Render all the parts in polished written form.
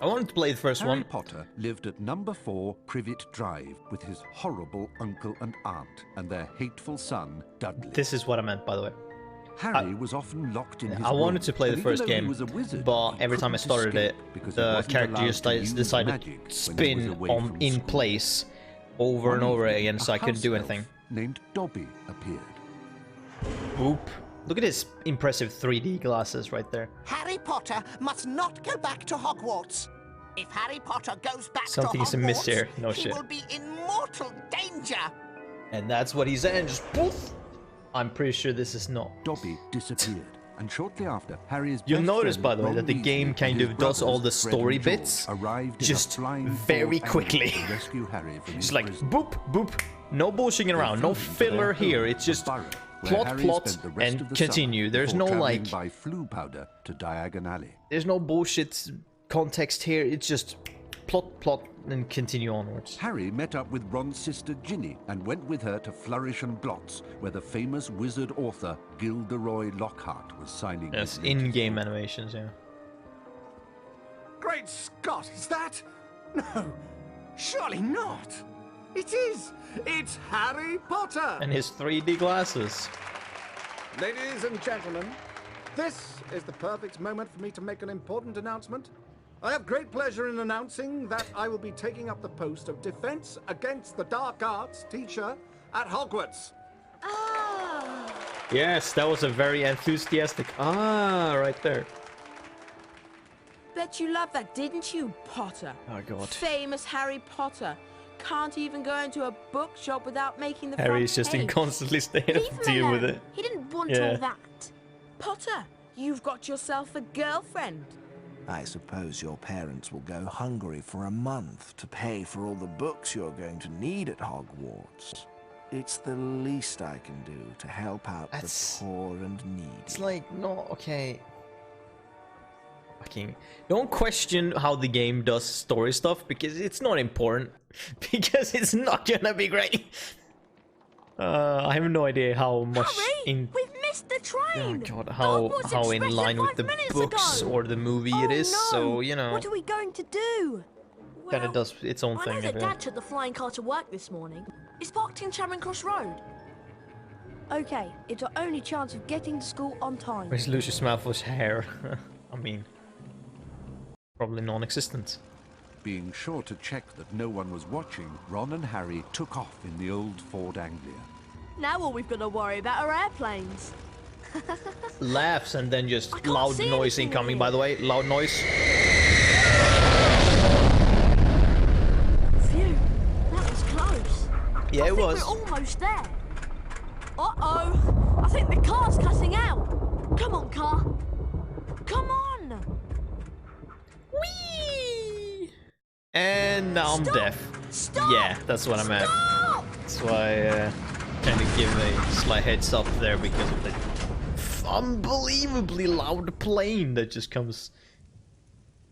I wanted to play the first Harry one. Potter lived at number 4 Privet Drive with his horrible uncle and aunt and their hateful son, Dudley. This is what I meant, by the way. Harry was often locked in his I wanted room, to play the and first even though he game, was a wizard, but he every time I couldn't started it, escape because he the wasn't character allowed just to use decided magic to when he was spin away from in school. place over and One over evening, again, so a I couldn't do house elf anything. named Dobby appeared. Boop. Look at his impressive 3D glasses right there. Harry Potter must not go back to Hogwarts. If Harry Potter goes back Something to is amiss Hogwarts, here. No he shit. will be in mortal danger. And that's what he said, and just poof! I'm pretty sure this is not. Dobby disappeared, and shortly after, Harry's You'll best notice, friend, by the way, Ron that the Weasley, game and kind his of does all the brothers, Fred story and George, bits arrived in a just flying very Ford quickly. ambulance to rescue Harry from his Just like prison. boop, boop. No bullshitting around, no They flew to filler their here. home, It's just the Burrow, where plot, Harry plot, spent the rest and of the continue. summer There's before no traveling like, by flu powder to Diagon Alley. there's no bullshit context here. It's just plot, plot, and continue onwards. Harry met up with Ron's sister Ginny and went with her to Flourish and Blots, where the famous wizard author Gilderoy Lockhart was signing Yes, his latest in-game book. animations, yeah. Great Scott, is that? No, surely not. It is. It's Harry Potter. And his 3D glasses. Ladies and gentlemen, this is the perfect moment for me to make an important announcement. I have great pleasure in announcing that I will be taking up the post of Defense Against the Dark Arts teacher at Hogwarts. Yes, that was a very enthusiastic right there. Bet you loved that, didn't you, Potter? Oh god. Famous Harry Potter. Can't even go into a bookshop without making the Harry's front just in page. constantly staying to Leave him deal with alone. it. He didn't want Yeah. all that. Potter, you've got yourself a girlfriend. I suppose your parents will go hungry for a month to pay for all the books you're going to need at Hogwarts. It's the least I can do to help out That's- the poor and needy. It's like, no, okay. Fucking, don't question how the game does story stuff, because it's not important. Because it's not gonna be great. I have no idea how much Hurry! We've missed the Oh train! god, Hogwarts how in Express line with 5 the minutes books ago. or the movie Oh, it is, no. so, you know, What are we going to do? kinda Well, does its own I thing. know I that feel. Dad took the flying car to work this morning. It's parked in Charing Cross Road. Okay, it's our only chance of getting to school on time. Where's Lucius Malfoy's hair? I mean, probably non-existent. Being sure to check that no one was watching, Ron and Harry took off in the old Ford Anglia. Now all we've got to worry about are airplanes. Laughs and then just can't loud see noise anything incoming, here. by the way. Loud noise. Phew, that was close. Yeah, I it think was. we're almost there. Uh-oh, I think the car's cutting out. Come on, car. Come on. Whee! And now I'm Stop! deaf. Stop! Yeah, that's what I'm at. Stop! That's why I kind of give a slight heads up there because of the unbelievably loud plane that just comes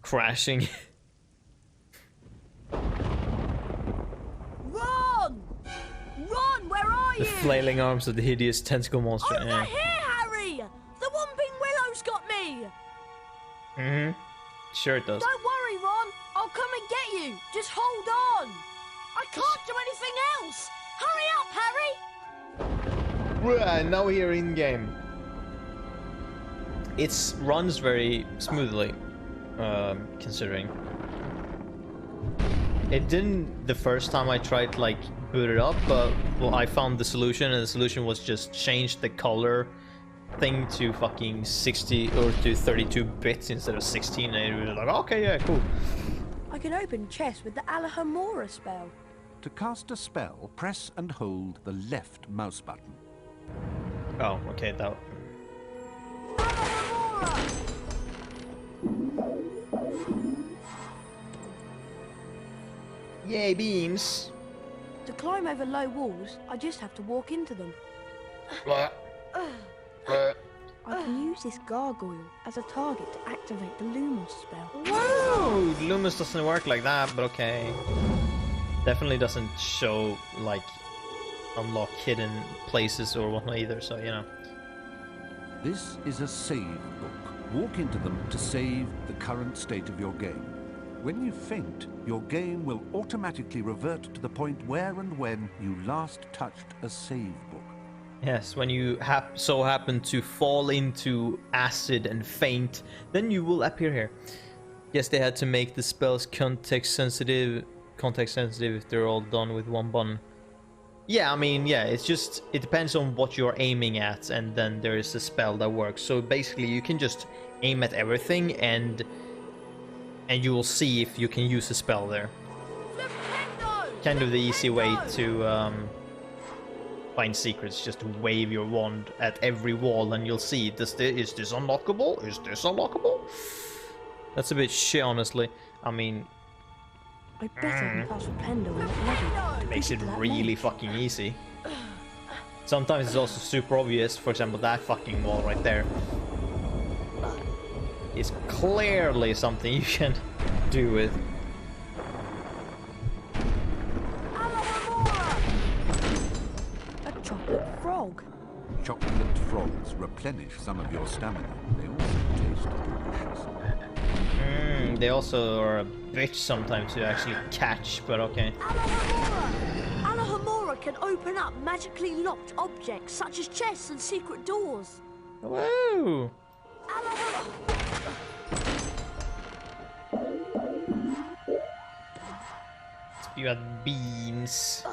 crashing. Run! Run, where are The you? flailing arms of the hideous tentacle monster. Over Yeah. here, Harry! The Whomping Willow's got me! Mm-hmm. Sure it does. Don't worry, Ron. I'll come and get you. Just hold on. I can't do anything else. Hurry up, Harry! Right, now here in game. It runs very smoothly, considering. It didn't the first time I tried to like boot it up, but well, I found the solution, and the solution was just change the color thing to fucking 60 or to 32 bits instead of 16, and it was like, okay, yeah, cool. I can open chest with the Alahamora spell. To cast a spell, press and hold the left mouse button. Oh, okay, that. Yay, beans. To climb over low walls, I just have to walk into them. I can use this gargoyle as a target to activate the Lumos spell. Whoa! Lumos doesn't work like that, but okay. Definitely doesn't show, like, unlock hidden places or whatnot either, so, you know. This is a save book. Walk into them to save the current state of your game. When you faint, your game will automatically revert to the point where and when you last touched a save book. Yes, when you so happen to fall into acid and faint, then you will appear here. Yes, they had to make the spells context sensitive if they're all done with one button. Yeah, I mean, yeah, it depends on what you're aiming at, and then there is a spell that works. So basically, you can just aim at everything, and you will see if you can use a spell there. Kind of the easy way to find secrets, just to wave your wand at every wall, and you'll see, is this unlockable? Is this unlockable? That's a bit shit, honestly. I mean, I bet I can pass with Pendo on that level. it makes it really fucking easy. Sometimes it's also super obvious. For example, that fucking wall right there is clearly something you can do with. A chocolate frog. Chocolate frogs replenish some of your stamina. They also taste delicious. They also are a bitch sometimes to actually catch, but okay. Alahomora can open up magically locked objects such as chests and secret doors. Woo! You had beans.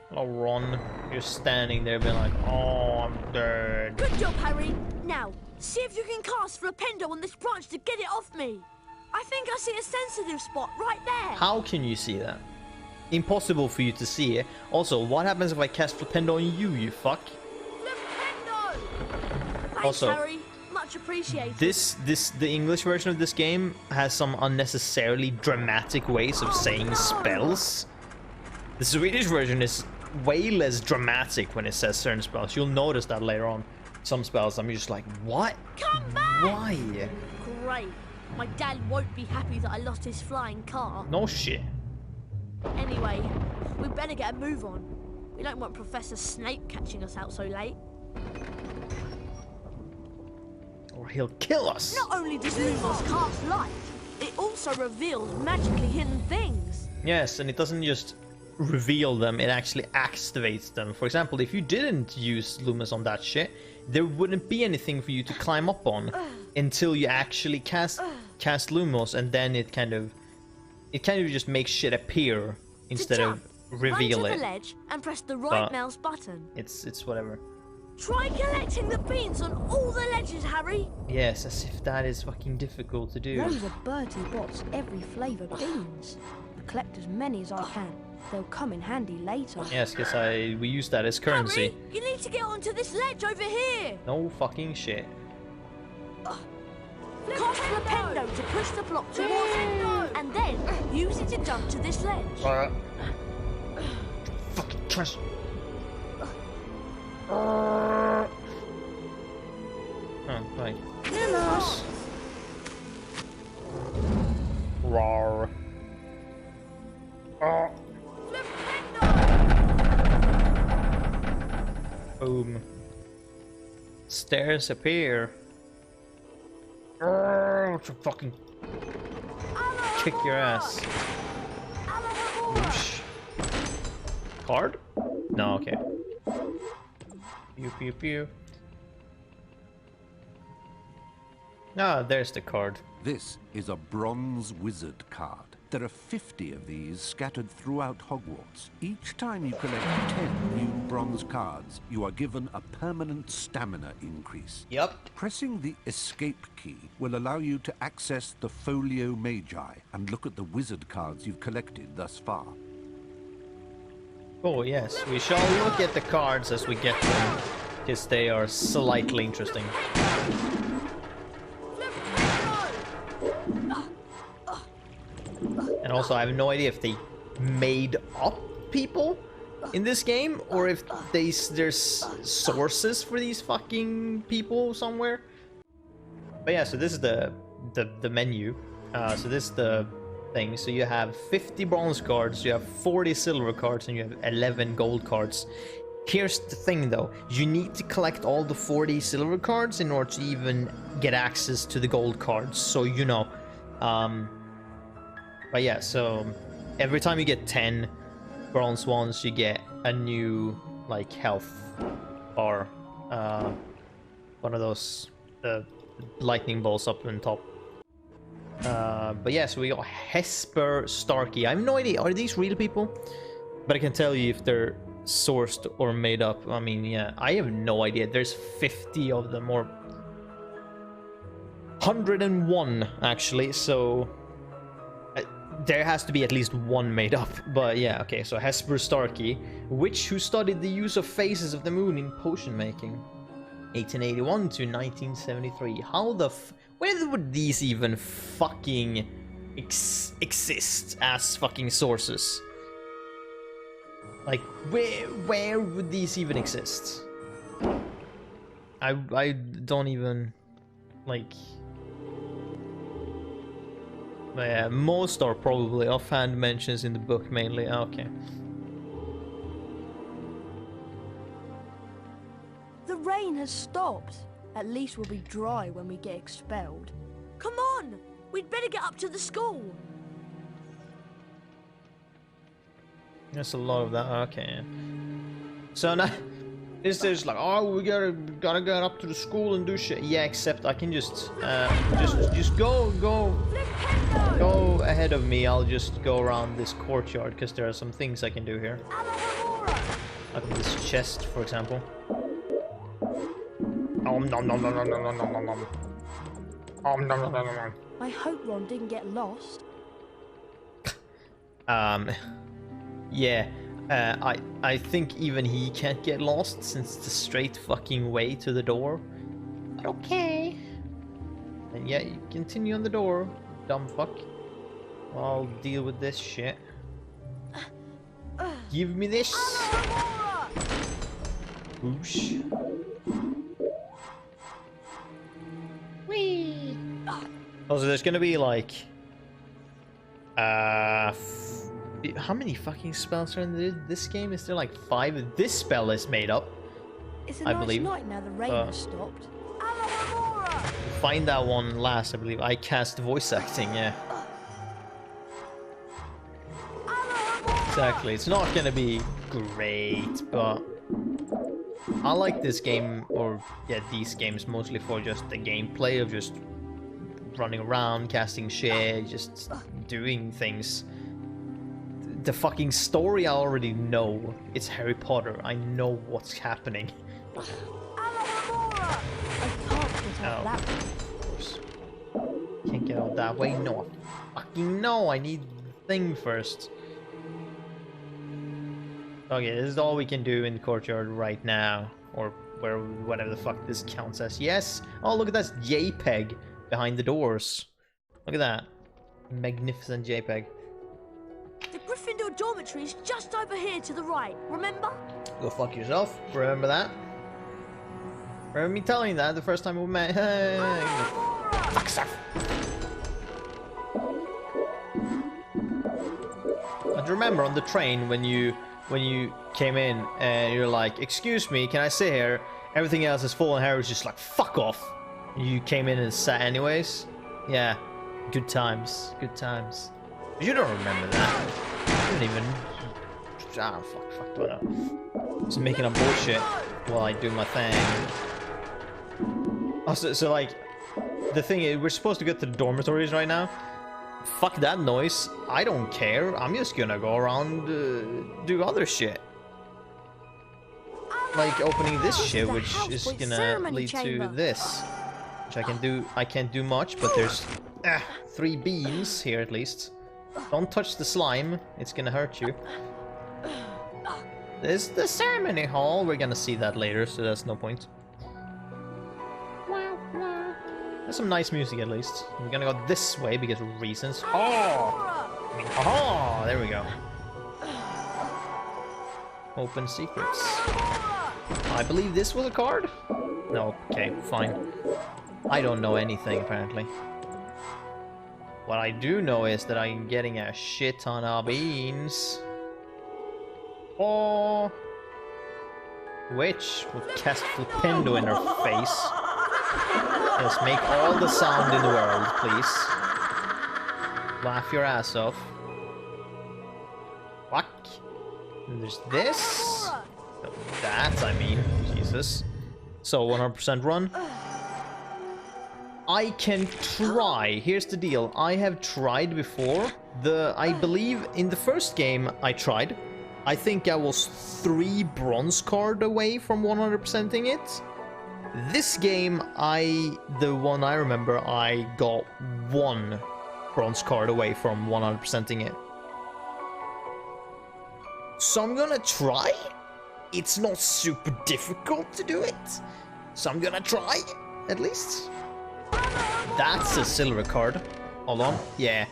Hello, Ron. You're standing there being like, oh, I'm dead. Good job, Harry. Now, see if you can cast Flipendo on this branch to get it off me. I think I see a sensitive spot right there. How can you see that? Impossible for you to see it. Also, what happens if I cast Flipendo on you, you fuck? Flipendo! Thanks, Also, Harry. Much appreciated. the English version of this game has some unnecessarily dramatic ways of saying spells. The Swedish version is way less dramatic when it says certain spells. You'll notice that later on. Some spells, I'm just like, what? Come back! Why? Great. My dad won't be happy that I lost his flying car. No shit. Anyway, we better get a move on. We don't want Professor Snape catching us out so late. Or he'll kill us. Not only does Lumos cast light, it also reveals magically hidden things. Yes, and it doesn't just reveal them, it actually activates them. For example, if you didn't use Lumos on that shit, there wouldn't be anything for you to climb up on until you actually cast Lumos, and then it kind of just makes shit appear instead of reveal run to it. the ledge and press the right mouse button. It's whatever. Try collecting the beans on all the ledges, Harry. Yes, as if that is fucking difficult to do. Those are Bertie Bott's every flavour beans. I'll collect as many as I can. They'll come in handy later. Yes, because we use that as currency. Harry, you need to get onto this ledge over here. No fucking shit. Cast Flipendo to push the block towards it, and then use it to jump to this ledge. Fucking trash. Oh, right. Lumos! Rawr. Boom. Stairs appear. Fucking kick your ass. Whoosh. Card? No, okay. Pew pew pew. Ah, there's the card. This is a bronze wizard card. There are 50 of these scattered throughout Hogwarts. Each time you collect 10 new bronze cards, you are given a permanent stamina increase. Yep. Pressing the escape key will allow you to access the Folio Magi and look at the wizard cards you've collected thus far. Oh yes, we shall look at the cards as we get them, because they are slightly interesting. And also, I have no idea if they made up people in this game, or if there's sources for these fucking people somewhere. But yeah, so this is the menu. So this is the thing. So you have 50 bronze cards, you have 40 silver cards, and you have 11 gold cards. Here's the thing though, you need to collect all the 40 silver cards in order to even get access to the gold cards. So, you know, But yeah, so every time you get 10 bronze ones, you get a new like health bar. One of those lightning bolts up on top. But yeah, so we got Hesper Starkey. I have no idea, are these real people? But I can tell you if they're sourced or made up. I mean, yeah, I have no idea. There's 50 of them, or 101 actually, so there has to be at least one made up. But yeah, okay, so Hesper Starkey, witch who studied the use of phases of the moon in potion making, 1881 to 1973. How the where would these even fucking exist as fucking sources? Like, where would these even exist? I don't even, like... But yeah, most are probably offhand mentions in the book mainly. Okay. The rain has stopped. At least we'll be dry when we get expelled. Come on! We'd better get up to the school. There's a lot of that. Okay. So now, there's like, oh, we gotta get up to the school and do shit. Yeah, except I can just go ahead of me. I'll just go around this courtyard because there are some things I can do here. Like this chest, for example. I hope Ron didn't get lost. Yeah, I think even he can't get lost since it's the straight fucking way to the door. Okay. And yeah, you continue on the door, dumb fuck. I'll deal with this shit. Give me this. Whoosh. Whee. Also, there's gonna be like, how many fucking spells are in this game? Is there like 5? This spell is made up. It's a I nice believe. night now the rain has stopped. Find that one last, I believe. I cast voice acting, yeah. Exactly. It's not gonna be great, but I like this game, or yeah, these games mostly for just the gameplay of just running around, casting shit, just doing things. The fucking story I already know. It's Harry Potter. I know what's happening. I can't get out that way. Of course. Can't get out that way. No, fucking no. I need the thing first. Okay, this is all we can do in the courtyard right now, or where, whatever the fuck this counts as. Yes. Oh, look at that JPEG behind the doors. Look at that magnificent JPEG. The Gryffindor dormitory is just over here to the right, remember? Go fuck yourself. Remember that? Remember me telling you that the first time we met? Fuck yourself. I remember on the train when you came in and you're like, excuse me, can I sit here? Everything else is full and Harry was just like, fuck off. You came in and sat anyways? Yeah. Good times. Good times. You don't remember that. You didn't even... Ah, fuck, whatever. Just making up bullshit while I do my thing. Also, so like, the thing is, we're supposed to get to the dormitories right now. Fuck that noise. I don't care. I'm just gonna go around, do other shit. Like opening this shit, which is gonna lead to this. Which I can do. I can't do much, but there's 3 beams here at least. Don't touch the slime, it's gonna hurt you. There's the ceremony hall, we're gonna see that later, so that's no point. There's some nice music at least. We're gonna go this way because of reasons. Oh, there we go. Open secrets. I believe this was a card? No, okay, fine. I don't know anything apparently. What I do know is that I'm getting a shit ton of beans. Oh, witch will cast Flipendo in her face. Just make all the sound in the world, please. laugh your ass off. Fuck. And there's this. No, that, I mean. Jesus. So 100% run. I can try. Here's the deal. I have tried before. I believe in the first game I tried. I think I was 3 bronze card away from 100%ing it. This game, the one I remember, I got 1 bronze card away from 100%ing it. So I'm gonna try. It's not super difficult to do it. So I'm gonna try, at least. That's a silver card. Hold on. Yeah.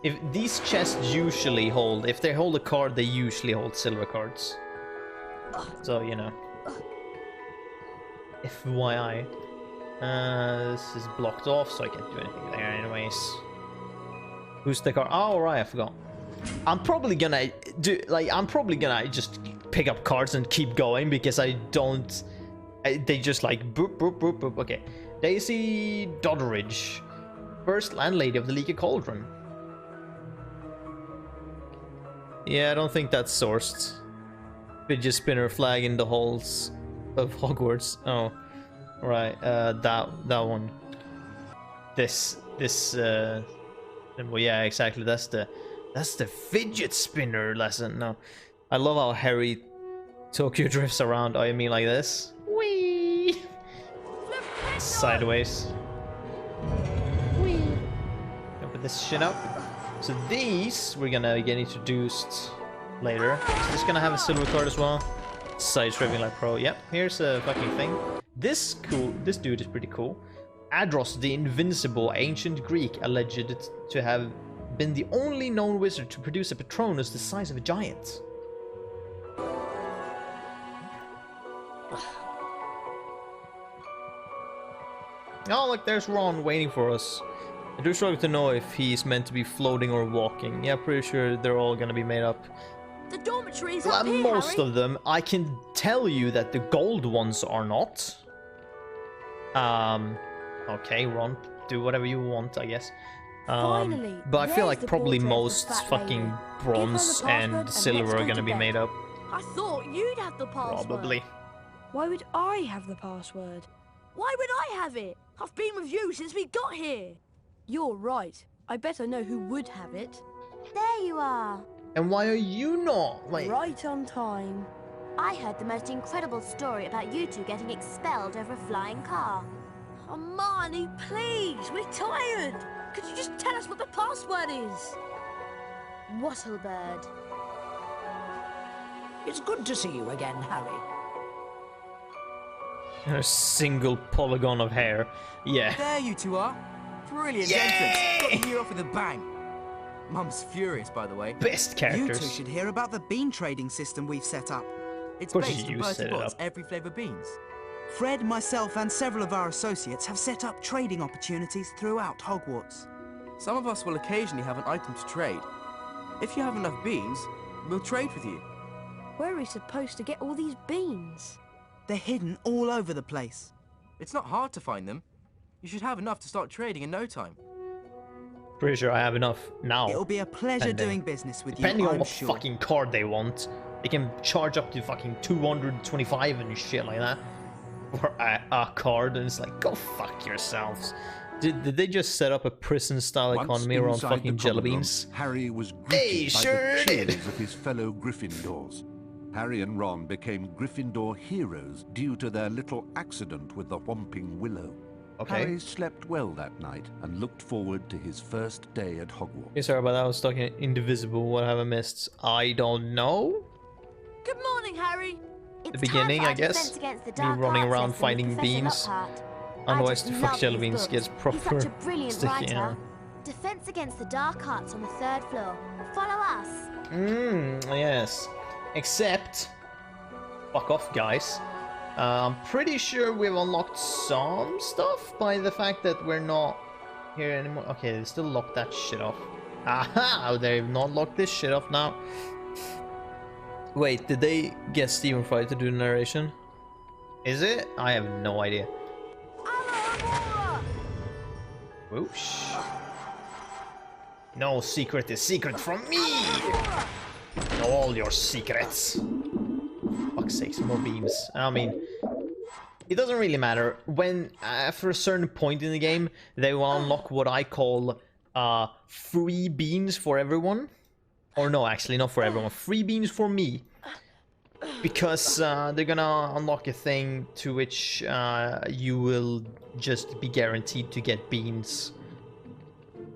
If these chests usually hold, if they hold a card, they usually hold silver cards. So, you know. FYI. This is blocked off, so I can't do anything there anyways. Who's the card? Oh, right, I forgot. I'm probably gonna just pick up cards and keep going because I don't... they just like boop, boop, boop, boop. Okay. Daisy Doddridge. First landlady of the Leaky Cauldron. Yeah, I don't think that's sourced. Fidget spinner flag in the halls of Hogwarts. Oh, right. That one. Well, yeah, exactly. That's the fidget spinner lesson. No, I love how Harry Tokyo drifts around. Oh, you mean like this? Whee! Sideways. Whee! Open this shit up. So these we're gonna get introduced later. So it's gonna have a silver card as well. Side stripping like pro. Yep, here's a fucking thing. This dude is pretty cool. Adros the Invincible, ancient Greek, alleged to have been the only known wizard to produce a Patronus the size of a giant. Oh, look, there's Ron waiting for us. I do struggle to know if he's meant to be floating or walking. Yeah, pretty sure they're all gonna be made up. The dormitory's up here, Most Harry. of them. I can tell you that the gold ones are not. Okay, Ron, do whatever you want, I guess. Finally, but I feel there's like the probably portrait of the most fat fucking lady. bronze Give her the password and and silver let's are go gonna to be bed. made up. I thought you'd have the password. Probably. Why would I have the password? Why would I have it? I've been with you since we got here. You're right. I better know who would have it. There you are. And why are you not? Like, Right on time. I heard the most incredible story about you two getting expelled over a flying car. Oh, Marnie, please, we're tired. Could you just tell us what the password is? Wattlebird. It's good to see you again, Harry. a single polygon of hair. Yeah. There you two are. Brilliant Yay! entrance. Got the year off with a bang. Mum's furious, by the way. Best You characters. two should hear about the bean trading system we've set up. It's Of course based on you set Bertie it Bott's up. every flavour beans. Fred, myself and several of our associates have set up trading opportunities throughout Hogwarts. Some of us will occasionally have an item to trade. If you have enough beans, we'll trade with you. Where are we supposed to get all these beans? They're hidden all over the place. It's not hard to find them. You should have enough to start trading in no time. Pretty sure I have enough now. It'll be a pleasure Depending. doing business with Depending you, on I'm what sure. fucking card they want. They can charge up to fucking 225 and shit like that for a card, and it's like, go fuck yourselves. Did they just set up a prison-style Once economy around inside fucking the jelly common room, beans? Harry was They greeted by sure the did. cheers of his fellow Gryffindors. Harry and Ron became Gryffindor heroes due to their little accident with the Whomping Willow. Okay. Harry slept well that night and looked forward to his first day at Hogwarts. Hey, sorry about that. I was talking indivisible. What have I missed? I don't know. Good morning, Harry. It's beginning, time for I our guess. Defense Against the Me Dark running Arts around lesson with finding Professor beans. Lockhart. Otherwise, I the just fuck love jelly these beans books. gets proper He's such a brilliant sticky. writer. Yeah. Defense Against the Dark Arts on the 3rd floor. Follow us. Yes. Except, fuck off, guys. I'm pretty sure we've unlocked some stuff by the fact that we're not here anymore. Okay, they still locked that shit off. Aha! They've not locked this shit off now. Wait, did they get Stephen Fry to do the narration? Is it? I have no idea. Whoosh. No secret is secret from me! Know all your secrets. Fuck's sakes, more beams. I mean, it doesn't really matter. When, after a certain point in the game, they will unlock what I call free beams for everyone. Or no, actually, not for everyone. Free beams for me. Because they're gonna unlock a thing to which you will just be guaranteed to get beams.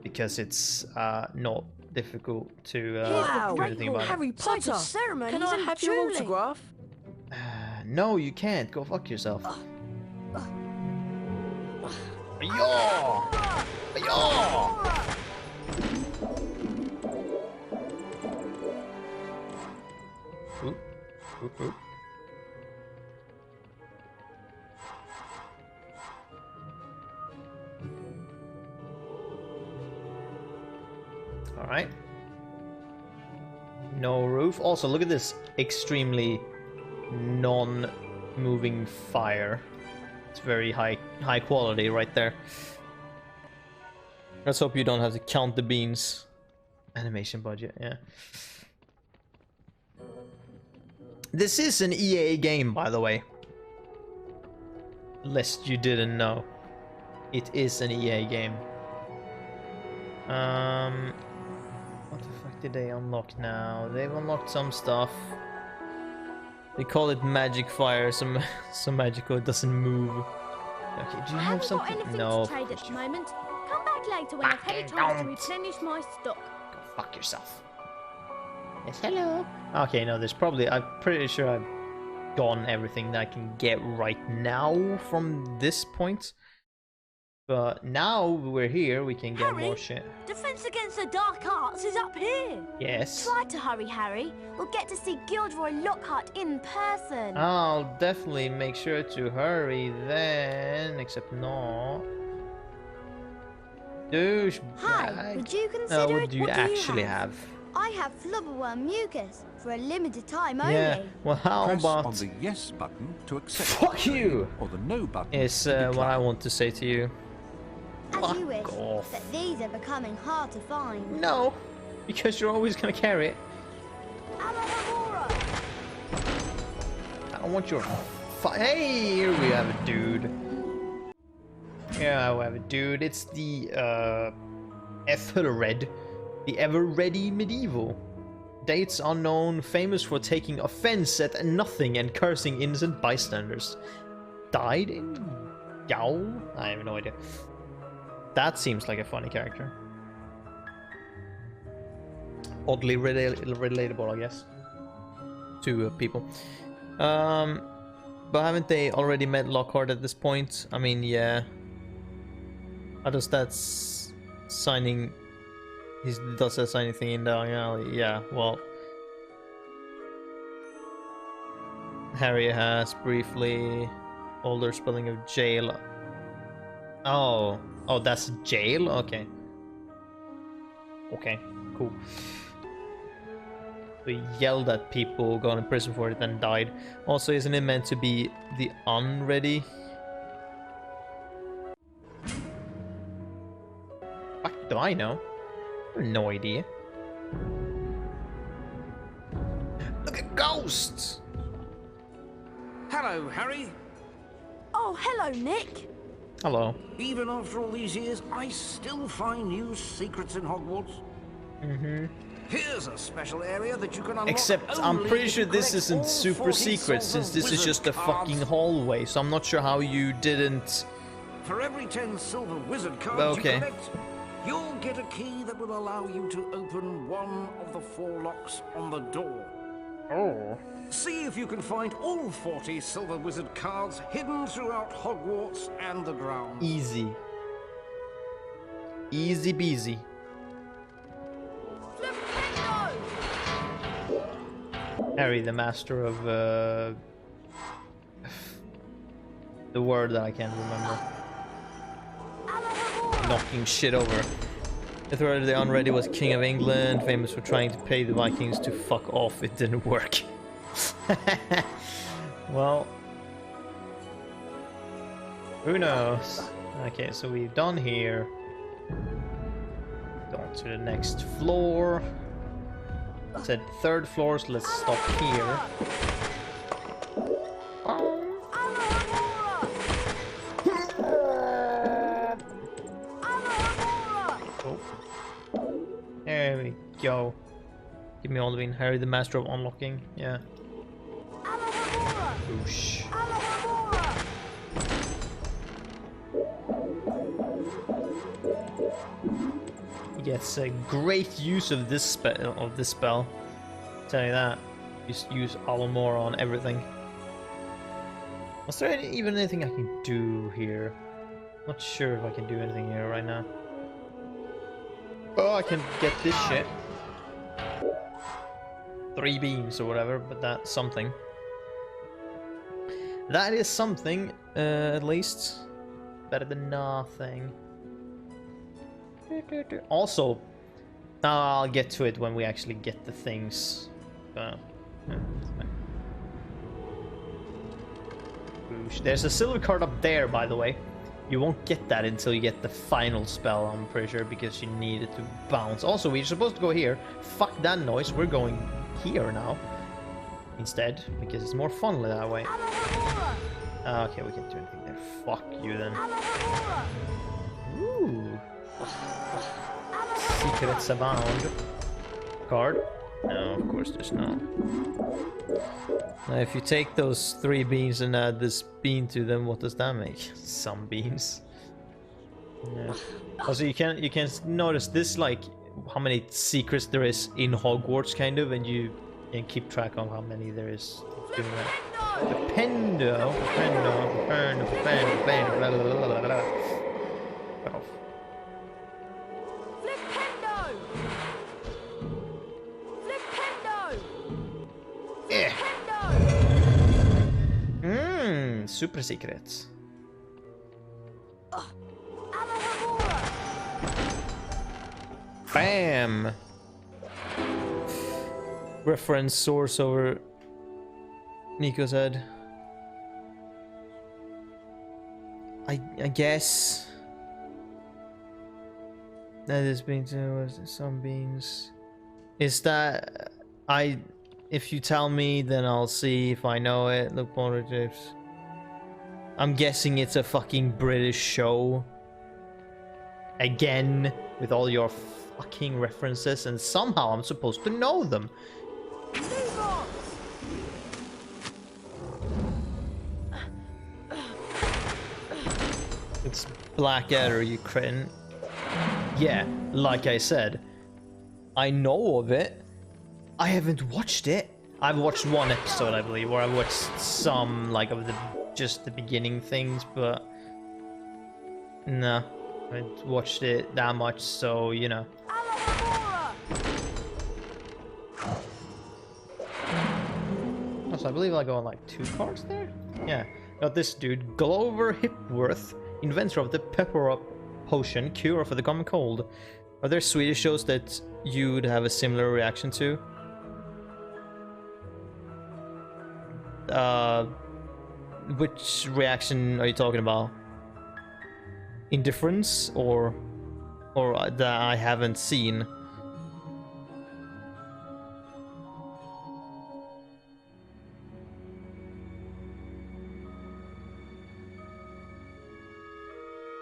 Because it's not difficult to do anything about Harry it. Potter! ceremonies Can I and have your drooling. autograph? No, you can't. Go fuck yourself. Yaw! Yaw! Oop. Oop, oop. Alright. No roof. Also, look at this extremely non-moving fire. It's very high quality right there. Let's hope you don't have to count the beans. Animation budget, yeah. This is an EA game, by the way. Lest you didn't know. It is an EA game. What the fuck did they unlock now? They've unlocked some stuff. They call it magic fire, so magical, it doesn't move. Okay, do you have something? No. To trade at the moment. Come back later when I've had a chance to replenish my stock. Go fuck yourself. Yes, hello. Okay, no, there's probably... I'm pretty sure I've gotten everything that I can get right now from this point. But now we're here, we can get more shit. Defense against the dark arts is up here. Yes. Try to hurry, Harry. We'll get to see Gilderoy Lockhart in person. I'll definitely make sure to hurry then, except not. Douche. Hi, would you consider what do you actually have? I have flubberworm mucus for a limited time only. Yeah, well, how Press about... on the yes button to accept. Fuck you! Or the no button is to decline. what I want to say to you. As you wish, off. but these are becoming hard to find. No, because you're always gonna carry it. Alohomora! I don't want your... Hey, here we have a dude. Yeah, we have a dude. It's the, Ethelred. The ever-ready medieval. Dates unknown, famous for taking offense at nothing and cursing innocent bystanders. Died in Yowl? I have no idea. That seems like a funny character. Oddly relatable, I guess. To people. But haven't they already met Lockhart at this point? I mean, yeah. How does that signing... Does that sign anything in Diagon Alley? Yeah, well... Harry has briefly... Older spelling of jail. Oh, that's jail? Okay. Okay, cool. So he yelled at people, got in prison for it, then died. Also, isn't it meant to be the unready? Fuck, do I know? I have no idea. Look at ghosts! Hello, Harry. Oh, hello, Nick. Hello. Even after all these years, I still find new secrets in Hogwarts. Mm-hmm. Here's a special area that you can unlock. Except I'm pretty sure this isn't super secret, since this is just a fucking hallway, so I'm not sure how you didn't... For every 10 silver wizard cards Okay. you collect, you'll get a key that will allow you to open one of the 4 locks on the door. Oh. See if you can find all 40 silver wizard cards hidden throughout Hogwarts and the grounds. Easy. Easy peasy. Harry, the master of the word that I can't remember. Knocking shit over. Ethelred the Unready was king of England, famous for trying to pay the Vikings to fuck off. It didn't work. Well, who knows? Okay, so we've done here. Don't to the next floor. It said 3rd floor, so let's stop here. Oh. There we go. Give me all the bean. Harry, the master of unlocking. Yeah. Oosh. He gets a great use of this spell. Tell you that. Just use Alamore on everything. Was there even anything I can do here? Not sure if I can do anything here right now. Oh, I can get this shit. 3 beams or whatever, but that's something. That is something, at least. Better than nothing. Also, I'll get to it when we actually get the things. There's a silver card up there, by the way. You won't get that until you get the final spell, I'm pretty sure, because you need it to bounce. Also, we're supposed to go here. Fuck that noise. We're going here now. Instead, because it's more fun that way. Okay, we can't do anything there. Fuck you then. Ooh. Secrets abound. Card? No, of course there's not. Now, if you take those 3 beans and add this bean to them, what does that make? Some beans. Yeah. Also, you can notice this, like how many secrets there is in Hogwarts, kind of, and you can keep track of how many there is doing that. Pendo. Fuck off. Yeah. Super secrets. Bam. Reference source over Nico's head. I guess that is being some beans. Is that if you tell me, then I'll see if I know it. Look, politics. I'm guessing it's a fucking British show. Again, with all your fucking references, and somehow I'm supposed to know them. It's Blackadder, you cretin. Yeah, like I said, I know of it. I haven't watched it. I've watched 1 episode, I believe, or I watched some, like, of just the beginning things, but no, I haven't watched it that much, so, you know. Also, I believe I go on, like, 2 cards there? Yeah. Got this dude, Glover Hipworth, inventor of the Pepper Up Potion, cure for the common cold. Are there Swedish shows that you'd have a similar reaction to? Which reaction are you talking about? Indifference or that I haven't seen?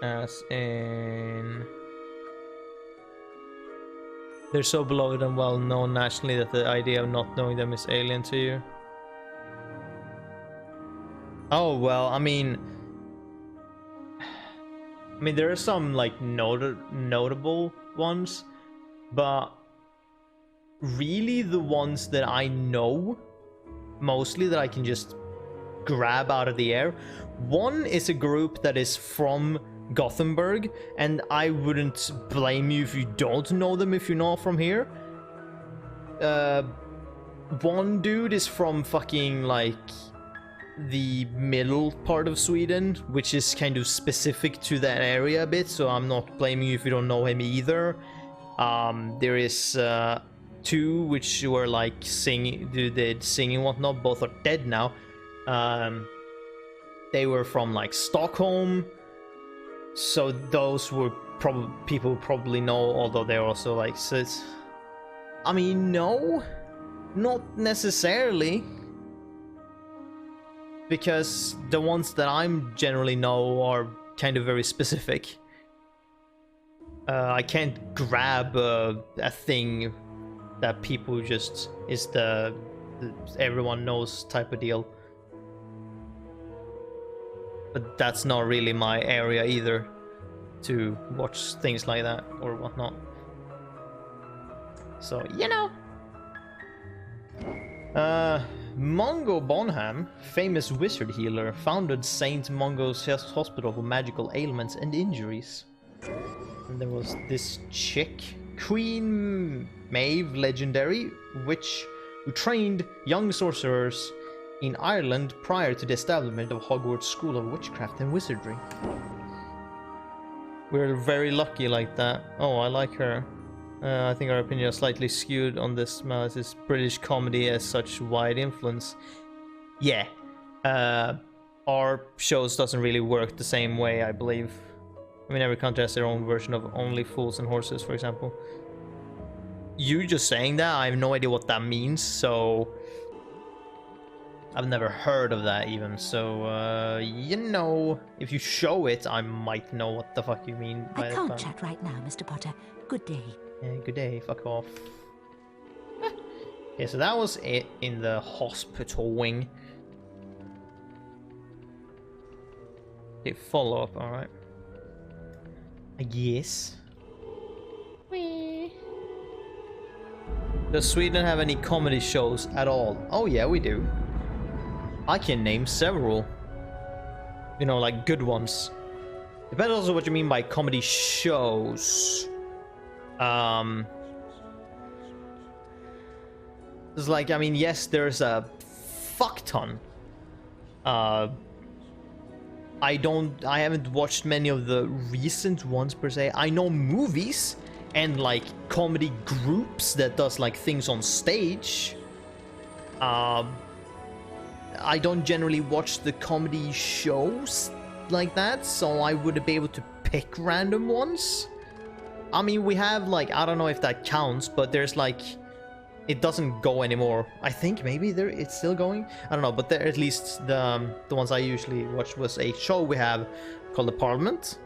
As in, they're so beloved and well known nationally that the idea of not knowing them is alien to you. Oh, well, I mean, there are some, like, notable ones, but really the ones that I know, mostly that I can just grab out of the air. One is a group that is from Gothenburg, and I wouldn't blame you if you don't know them if you're not from here. One dude is from fucking, like, the middle part of Sweden, which is kind of specific to that area a bit, so I'm not blaming you if you don't know him either. There is 2 which were like singing and whatnot. Both are dead now. They were from like Stockholm, so those were people probably know, although they're also like, so it's, I mean, no, not necessarily, because the ones that I'm generally know are kind of very specific. I can't grab a thing that people just is the everyone knows type of deal. But that's not really my area either, to watch things like that or whatnot. So, you know. Mungo Bonham, famous wizard healer, founded Saint Mungo's Hospital for Magical Ailments and Injuries. And there was this chick, Queen Maeve, legendary witch, who trained young sorcerers in Ireland prior to the establishment of Hogwarts School of Witchcraft and Wizardry. We're very lucky like that. Oh, I like her. I think our opinion is slightly skewed on this. This British comedy has such wide influence. Yeah, our shows doesn't really work the same way, I believe. I mean, every country has their own version of Only Fools and Horses, for example. You just saying that, I have no idea what that means, so I've never heard of that even, so, you know, if you show it, I might know what the fuck you mean by that. I can't chat right now, Mr. Potter. Good day. Yeah, good day, fuck off. Yeah, so that was it in the hospital wing. Okay, follow-up, alright. I guess. Whee. Does Sweden have any comedy shows at all? Oh yeah, we do. I can name several. You know, like good ones. Depends also what you mean by comedy shows. It's like, I mean, yes, there's a fuck ton. I haven't watched many of the recent ones per se. I know movies and like comedy groups that does like things on stage. I don't generally watch the comedy shows like that, so I wouldn't be able to pick random ones. I mean, we have like, I don't know if that counts, but there's like, it doesn't go anymore. I think maybe it's still going. I don't know, but there, at least the ones I usually watch was a show we have called The Parliament,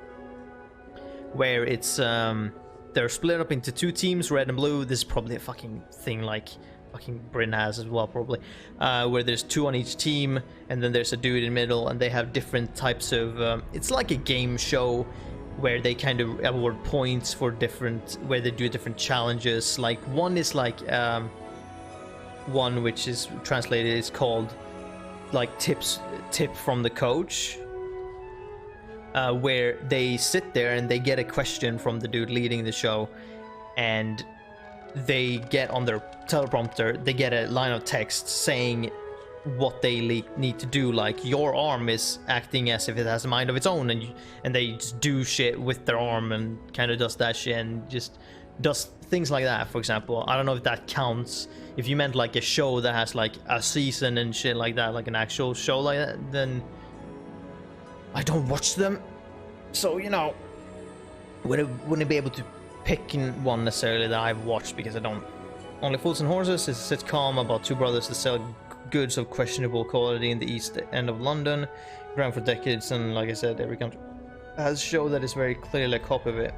where it's they're split up into two teams, red and blue. This is probably a fucking thing like fucking Britain has as well, probably, where there's two on each team, and then there's a dude in the middle, and they have different types of. It's like a game show where they kind of award points for different, where they do different challenges. Like one is like one which is translated is called like tip from the coach, where they sit there and they get a question from the dude leading the show, and they get on their teleprompter, they get a line of text saying what they need to do, like your arm is acting as if it has a mind of its own, and they just do shit with their arm and kind of does that shit and just does things like that. For example, I don't know if that counts. If you meant like a show that has like a season and shit like that, like an actual show like that, then I don't watch them, so you know, wouldn't be able to pick one necessarily that I've watched, because I don't. Only Fools and Horses is a sitcom about two brothers that sell goods of questionable quality in the East End of London, ran for decades, and like I said, every country has a show that is very clearly a copy of it.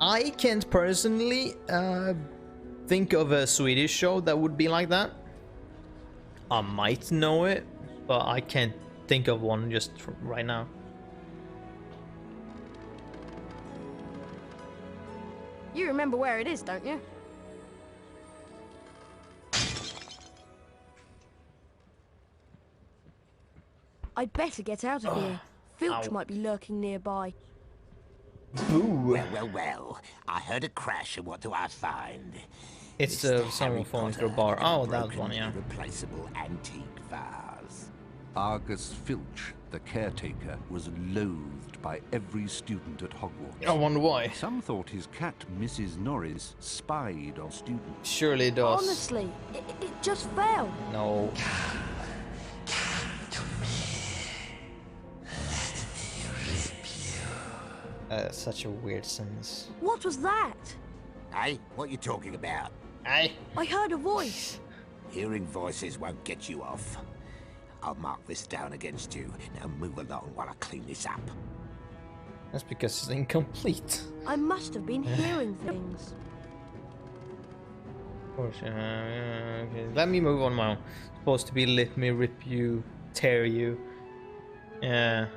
I can't personally think of a Swedish show that would be like that. I might know it, but I can't think of one just right now. You remember where it is, don't you? I'd better get out of here. Filch might be lurking nearby. Boo. Well. I heard a crash, and what do I find? It's someone falling through a bar. Oh, that one, yeah. Replaceable antique vase. Argus Filch, the caretaker, was loathed by every student at Hogwarts. I wonder why. Some thought his cat, Mrs. Norris, spied on students. Surely it does. Honestly, it just fell. No. Such a weird sentence. What was that? Hey, what are you talking about? Hey? I heard a voice. Hearing voices won't get you off. I'll mark this down against you. Now move along while I clean this up. That's because it's incomplete. I must have been hearing things. Of course, okay. Let me move on now. Supposed to be let me rip you, tear you. Yeah.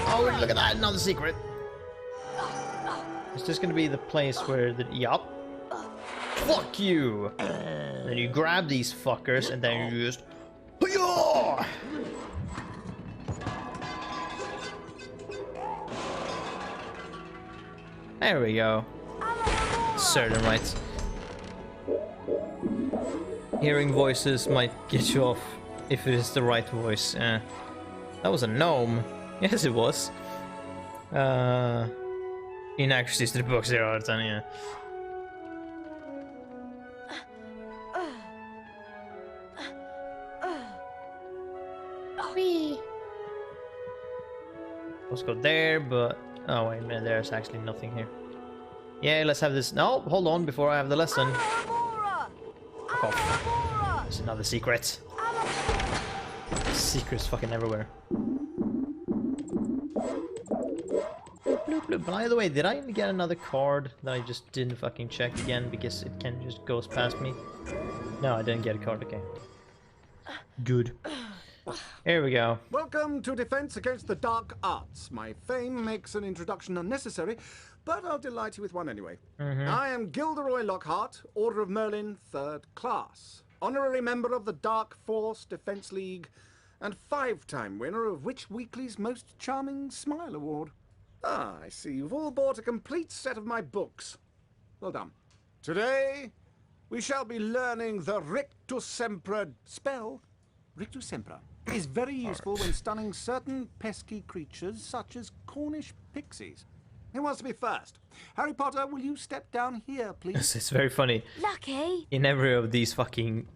Oh, look at that! Another secret. Is this gonna be the place where the yup? Fuck you! Then you grab these fuckers and then you just. Hi-yah! There we go. Certain right. Hearing voices might get you off if it is the right voice. That was a gnome. Yes, it was. Inaccuracies to the book 0 out of 10, yeah. Let's go there, but oh wait a minute, there's actually nothing here. Yeah, let's have this. No, hold on before I have the lesson. Fuck off. There's another secret. Secrets fucking everywhere. By the way, did I get another card that I just didn't fucking check again because it can just goes past me? No, I didn't get a card. Okay. Good. Here we go. Welcome to Defense Against the Dark Arts. My fame makes an introduction unnecessary, but I'll delight you with one anyway. I am Gilderoy Lockhart, Order of Merlin, 3rd Class. Honorary member of the Dark Force Defense League, and 5-time winner of Witch Weekly's Most Charming Smile Award. Ah, I see you've all bought a complete set of my books. Well done. Today, we shall be learning the Rictus Sempra spell. Rictus Sempra is very useful when stunning certain pesky creatures such as Cornish pixies. Who wants to be first? Harry Potter, will you step down here, please? It's very funny. Lucky. In every of these fucking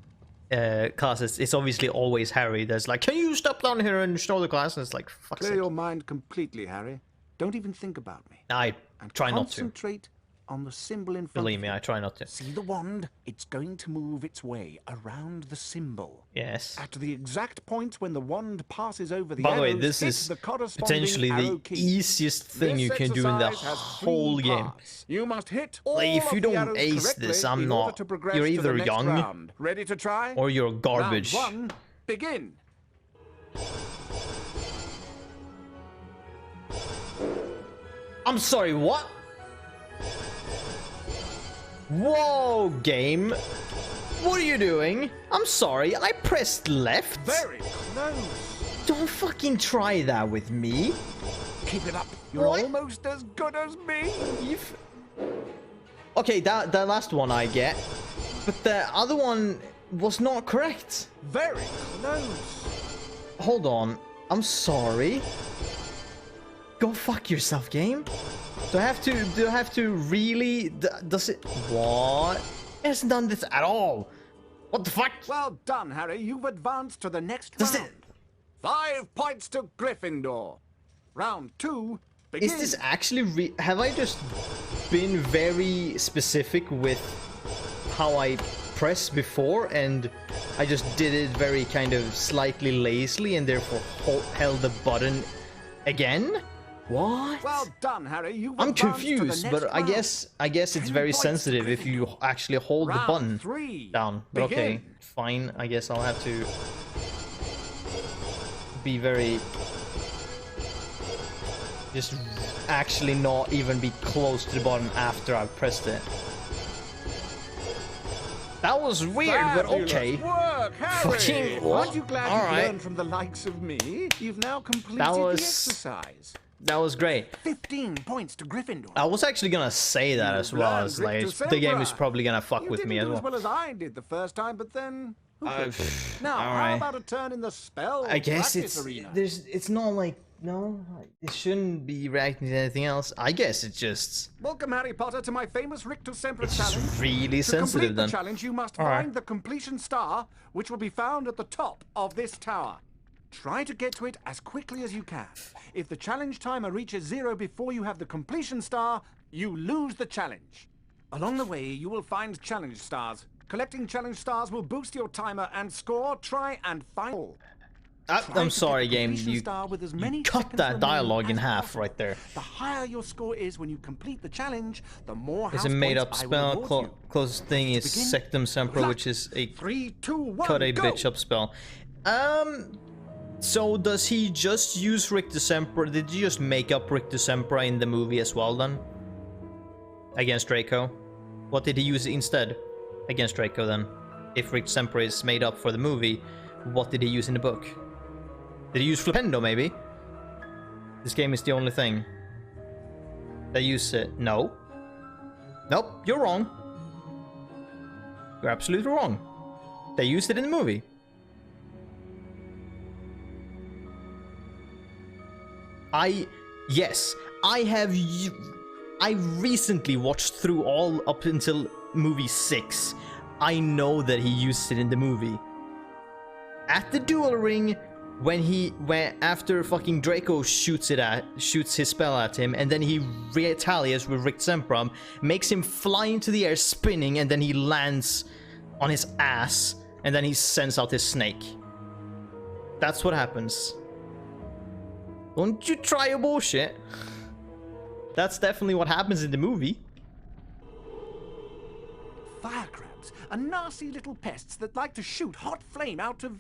classes, it's obviously always Harry that's like, can you step down here and show the class? And it's like, fuck's Clear sake. your mind completely, Harry. Don't even think about me. I try not to. Concentrate on the symbol in front Believe of me, you. I try not to. See the wand? It's going to move its way around the symbol. Yes. At the exact point when the wand passes over the By the way, arrows, this hit is the corresponding potentially arrow the key. easiest thing This you can do in the exercise has whole 3 game. parts. You must hit all Like, if you of the don't arrows ace correctly this, I'm in order not. to progress You're to the either next young round. Ready to try? or you're garbage. Round 1, begin. I'm sorry, what? Whoa, game. What are you doing? I'm sorry, I pressed left. Very close. Don't fucking try that with me. Keep it up. You're almost as good as me. Okay, that last one I get. But the other one was not correct. Very close. Hold on. I'm sorry. Go fuck yourself, game. Do I have to really? Does it? What? It hasn't done this at all. What the fuck? Well done, Harry. You've advanced to the next round. 5 points to Gryffindor. Round 2, begin. Is this actually have I just been very specific with how I pressed before and I just did it very kind of slightly lazily and therefore held the button again? What? Well done, Harry. You've I'm advanced to the confused, next but I round. guess it's very sensitive if you actually hold the Round button 3, down. But okay, begin. fine. I guess I'll have to be very just actually not even be close to the button after I've pressed it. That was weird, but Fabulous okay. work, Harry. Fucking Aren't you glad all you've right. learned from the likes of me? You've now completed That was the exercise. That was great. 15 points to Gryffindor. I was actually gonna say that as well. As like the game is probably gonna fuck with me as You didn't do well. as well as I did the first time, but then... Now, alright. how about a turn in the spell I guess practice arena? it's not like, no, it shouldn't be reacting to anything else. I guess it's just... Welcome, Harry Potter, to my famous Rictus Semper It's challenge. just really To sensitive complete then. the challenge, you must Alright. find the completion star, which will be found at the top of this tower. Try to get to it as quickly as you can. If the challenge timer reaches 0 before you have the completion star, you lose the challenge. Along the way, you will find challenge stars. Collecting challenge stars will boost your timer and score. Try and find all. I'm sorry, game. You many cut that seconds dialogue in as half possible. right there. The higher your score is when you complete the challenge, the more It's house a made-up points I will spell. award you. Closest thing is begin, Sectum Sempra, which is a 3, 2, 1, cut a go! bitch up spell. So does he just use Rictus Sempra? Did you just make up Rictus Sempra in the movie as well then? Against Draco? What did he use instead against Draco then? If Rictus Sempra is made up for the movie, what did he use in the book? Did he use Flipendo maybe? This game is the only thing. They use it. No. Nope, you're wrong. You're absolutely wrong. They used it in the movie. Yes, I recently watched through all up until movie 6. I know that he used it in the movie. At the duel ring, when after fucking Draco shoots his spell at him, and then he retaliates with Rictus Sempra, makes him fly into the air spinning, and then he lands on his ass, and then he sends out his snake. That's what happens. Don't you try your bullshit. That's definitely what happens in the movie. Fire crabs are nasty little pests that like to shoot hot flame out of...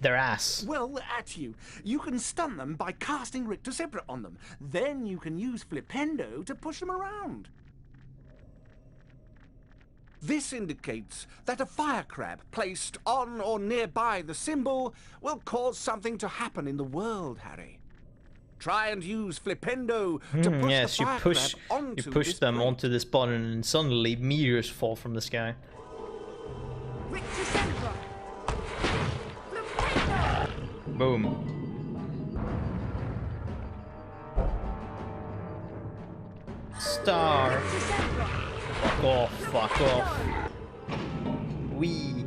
their ass. Well, at you. You can stun them by casting Rictus Sempra on them. Then you can use Flipendo to push them around. This indicates that a fire crab placed on or nearby the symbol will cause something to happen in the world, Harry. Try and use Flipendo to push yes, the fire crab onto you push this them plate. onto this button, and suddenly meteors fall from the sky. Rictus Sempra. Boom. Star. Fuck off, fuck off. Wee.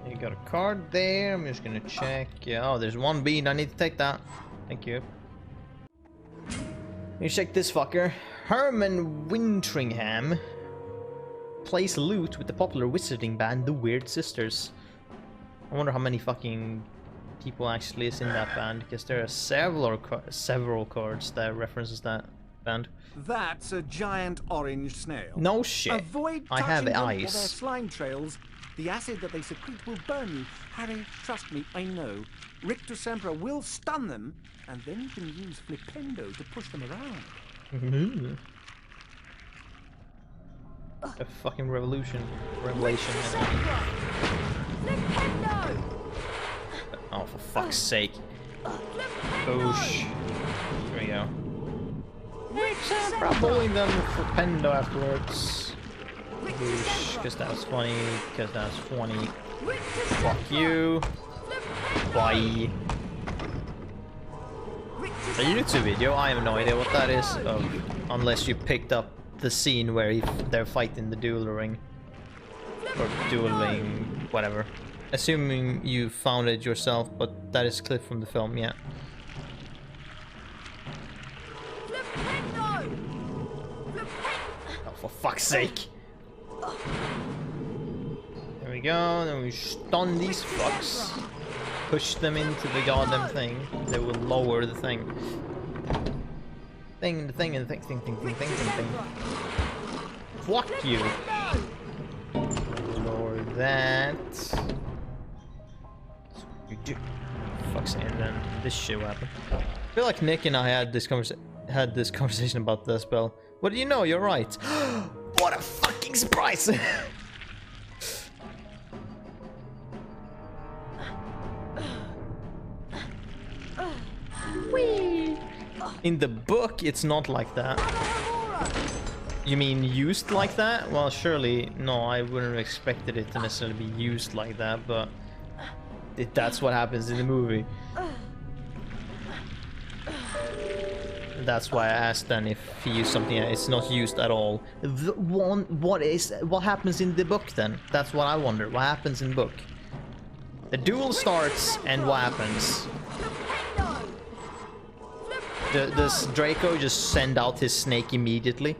You got a card there. I'm just gonna check. Yeah, oh, there's one bean. I need to take that. Thank you. You check this fucker. Herman Wintringham plays lute with the popular wizarding band, the Weird Sisters. I wonder how many fucking people actually is in that band, because there are several cards that references that band. That's a giant orange snail. No shit. Avoid I have touching them or eyes. their slime trails. The acid that they secrete will burn you. Harry, trust me, I know. Rictus Sempra will stun them, and then you can use Flipendo to push them around. A fucking revelation. Oh, for fuck's sake. Boosh. There we go. Probably them with Flipendo afterwards. Boosh, because that's funny, because that's funny. Fuck you. Bye. A YouTube video? I have no idea what that is, unless you picked up the scene where they're fighting the duel ring. Or dueling, whatever. Assuming you found it yourself, but that is a clip from the film, yeah. Oh, for fuck's sake. There we go, then we stun these fucks. Push them into the goddamn thing. They will lower the thing. Thing. Fuck you. Lower that. You do. Fuck's sake, and then this shit will happen. I feel like Nick and I had this conversation about the spell. What do you know? You're right. What a fucking surprise! In the book, it's not like that. You mean used like that? Well, surely, no, I wouldn't have expected it to necessarily be used like that, but that's what happens in the movie. That's why I asked then if he used something it's not used at all. What happens in the book then? That's what I wonder. What happens in the book? The duel starts and what happens? Does Draco just send out his snake immediately?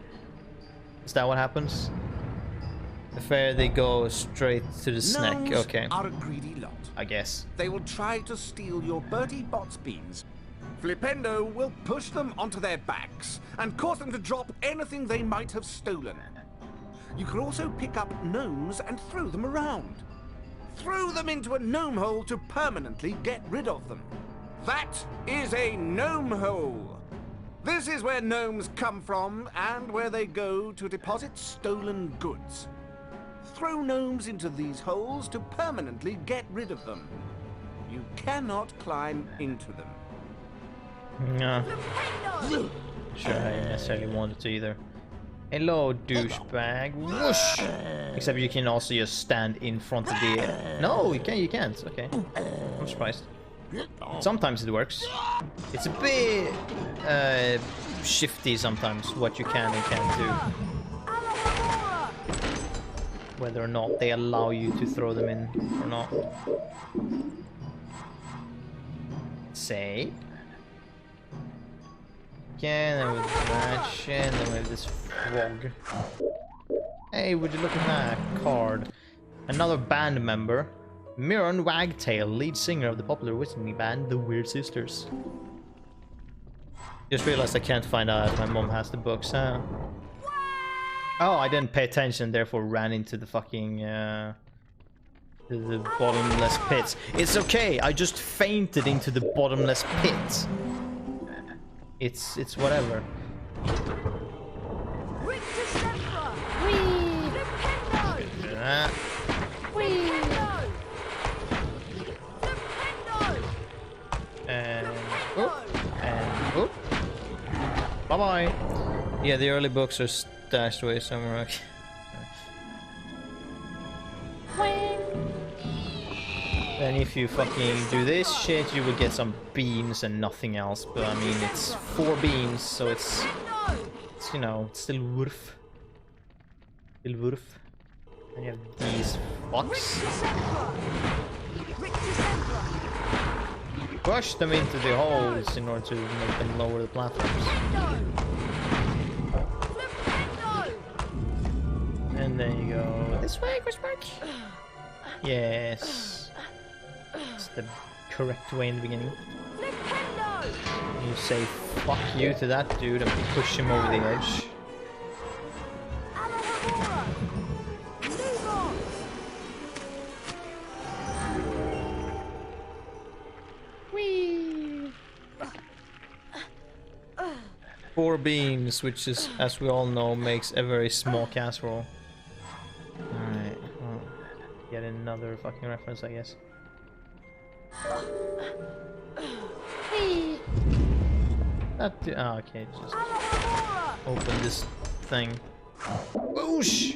Is that what happens? Fair, they go straight to the snake. Gnomes Okay. are a greedy lot. I guess. They will try to steal your Bertie Bott's beans. Flipendo will push them onto their backs and cause them to drop anything they might have stolen. You can also pick up gnomes and throw them around. Throw them into a gnome hole to permanently get rid of them. That is a gnome hole. This is where gnomes come from and where they go to deposit stolen goods. Throw gnomes into these holes to permanently get rid of them. You cannot climb into them. No. Sure, I didn't necessarily wanted to either. Hello, douchebag. Whoosh! Except you can also just stand in front of the... No, you can't. Okay. I'm surprised. Sometimes it works. It's a bit shifty sometimes what you can and can't do. Whether or not they allow you to throw them in or not. Save. Okay, then we have that shit, and then we have this frog. Hey, would you look at that card? Another band member. Miron Wagtail, lead singer of the popular whistling band The Weird Sisters. Just realized I can't find out if my mom has the books, huh? Oh, I didn't pay attention, therefore ran into the fucking the bottomless pits. It's okay, I just fainted into the bottomless pit. It's whatever. And oh. Bye bye. Yeah, the early books are stashed away somewhere. Then if you fucking do this shit, you will get some beans and nothing else. But I mean, it's 4 beans, so it's you know, it's still worth. Still worth. And you have these fucks. Push them into the holes in order to make them lower the platforms. And then you go this way, question mark. Yes. It's the correct way in the beginning. You say fuck you to that dude and push him over the edge. Whee! 4 beans, which is, as we all know, makes a very small casserole. Alright, well, yet another fucking reference, I guess. Okay, just open this thing. Whoosh!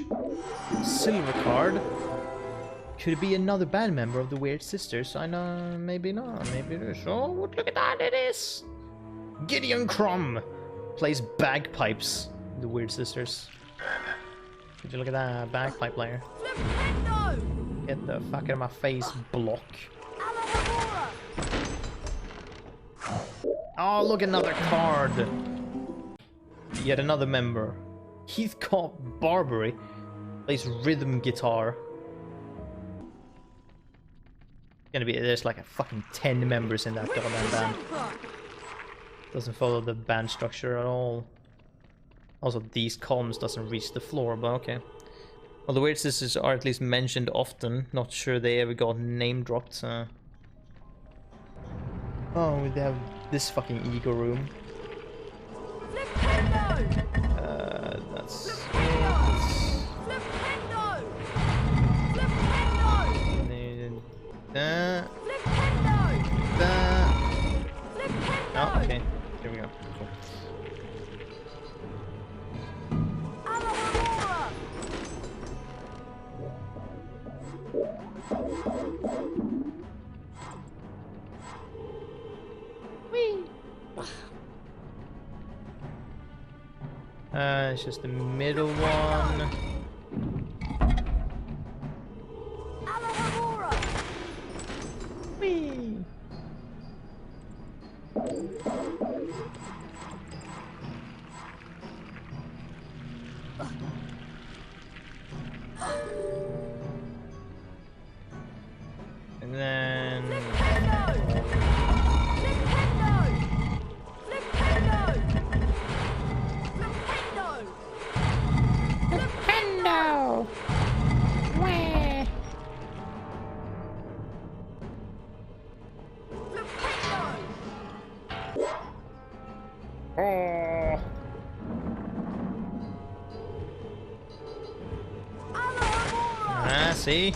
Silver card. Could it be another band member of the Weird Sisters? I know, maybe not. Maybe it is. Oh, look at that! It is. Gideon Crumb plays bagpipes. The Weird Sisters. Would you look at that bagpipe player? Get the fuck out of my face, block. Oh, look, another card. Yet another member. Heathcote Barbary plays rhythm guitar. Gonna be, there's like a fucking 10 members in that goddamn band. Doesn't follow the band structure at all. Also, these columns doesn't reach the floor, but okay. Well, the Weird Sisters are at least mentioned often. Not sure they ever got name dropped. Oh, they have this fucking ego room. That's... Oh, okay. It's just the middle one. Whee! And then... Flipendo! Wah! Oh! Ah, see?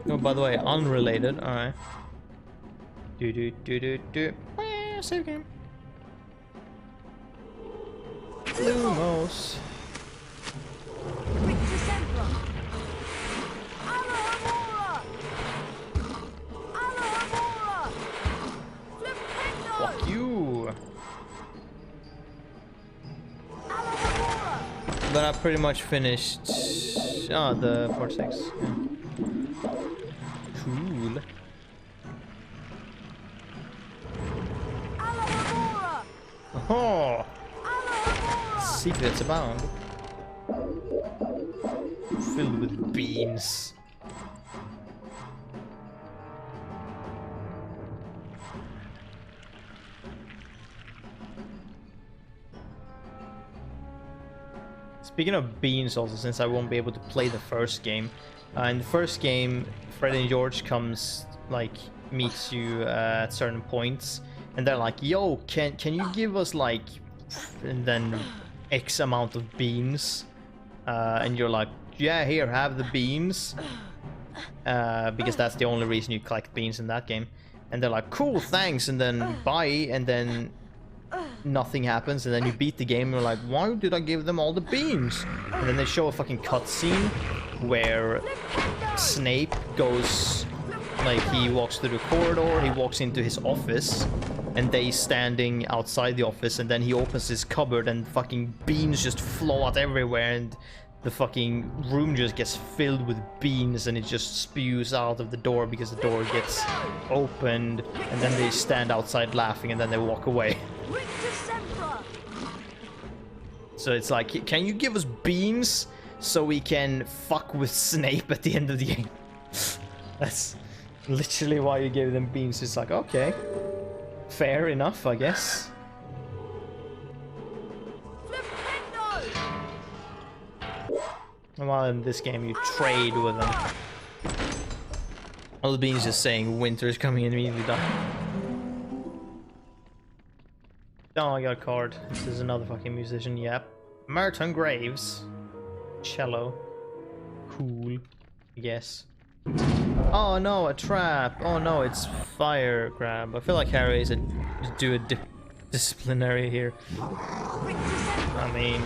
Oh, by the way, unrelated. Alright. Do. Save game. Lumos. Fuck you. But I pretty much finished. Oh, the 4-6. Yeah. Cool. Oh! Secrets abound. Filled with beans. Speaking of beans also, since I won't be able to play the first game. In the first game, Fred and George meets you at certain points. And they're like, yo, can you give us like... And then X amount of beans. And you're like, yeah, here, have the beans. Because that's the only reason you collect beans in that game. And they're like, cool, thanks, and then bye, and then... Nothing happens, and then you beat the game and you're like, why did I give them all the beans? And then they show a fucking cutscene where Snape goes, like, he walks through the corridor, he walks into his office, and they standing outside the office, and then he opens his cupboard and fucking beans just flow out everywhere, and the fucking room just gets filled with beans, and it just spews out of the door because the door gets opened, and then they stand outside laughing, and then they walk away. So it's like, can you give us beans so we can fuck with Snape at the end of the game? That's literally why you gave them beans. It's like, okay, fair enough, I guess. While in this game you trade with them. All the beans just saying winter is coming and immediately die. Oh, I got a card. This is another fucking musician, yep. Merton Graves. Cello. Cool. Yes. Oh no, a trap. Oh no, it's fire grab. I feel like Harry is do a disciplinary here. I mean...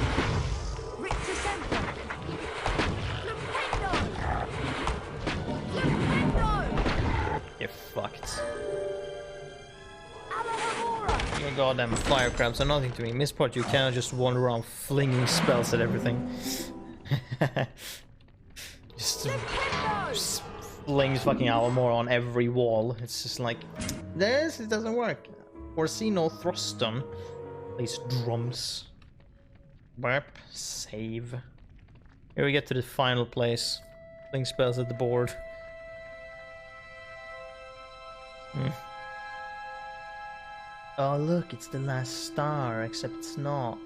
You're fucked. Your goddamn fire crabs are nothing to me. Miss Pot, you cannot just wander around flinging spells at everything. just flings fucking Almor on every wall. It's just like, this, it doesn't work. Orsino Throston plays drums. Burp, save. Here we get to the final place. Fling spells at the board. Oh look, it's the last star, except it's not.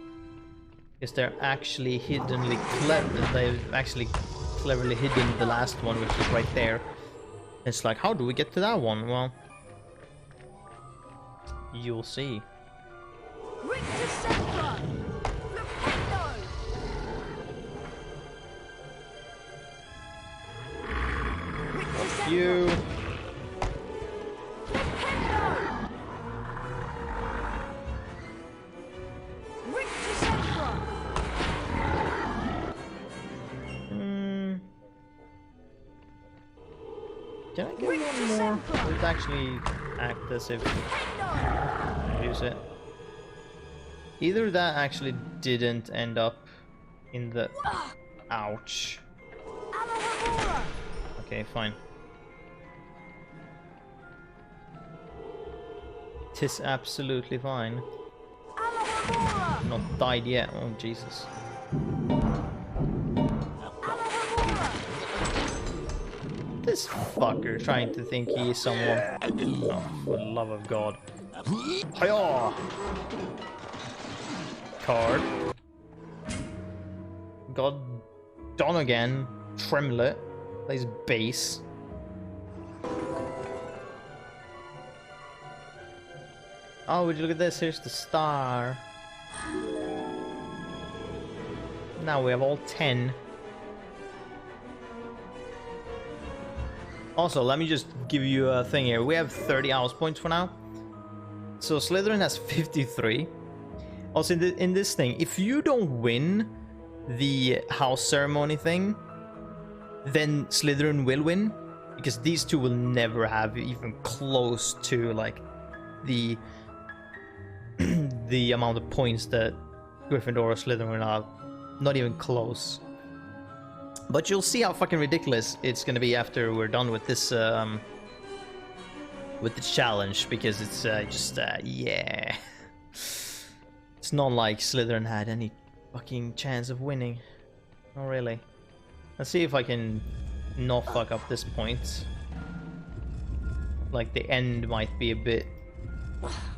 Because they're actually hiddenly clever. They've actually cleverly hidden the last one, which is right there. It's like, how do we get to that one? Well, you'll see. Fuck you. Can I get one more? Does it actually act as if I use it? Either that actually didn't end up in the... Ouch. Okay, fine. Tis absolutely fine. Not died yet. Oh, Jesus. This fucker trying to think he is someone. Oh, for the love of God. Hiya! Card. God done again. Tremlet. Plays bass. Oh, would you look at this? Here's the star. Now we have all 10. Also, let me just give you a thing here. We have 30 house points for now. So Slytherin has 53. Also, in this thing, if you don't win the house ceremony thing, then Slytherin will win. Because these two will never have even close to, like, the amount of points that Gryffindor or Slytherin will have. Not even close. But you'll see how fucking ridiculous it's gonna be after we're done with this challenge, because it's yeah. It's not like Slytherin had any fucking chance of winning. Not really. Let's see if I can not fuck up this point. Like the end might be a bit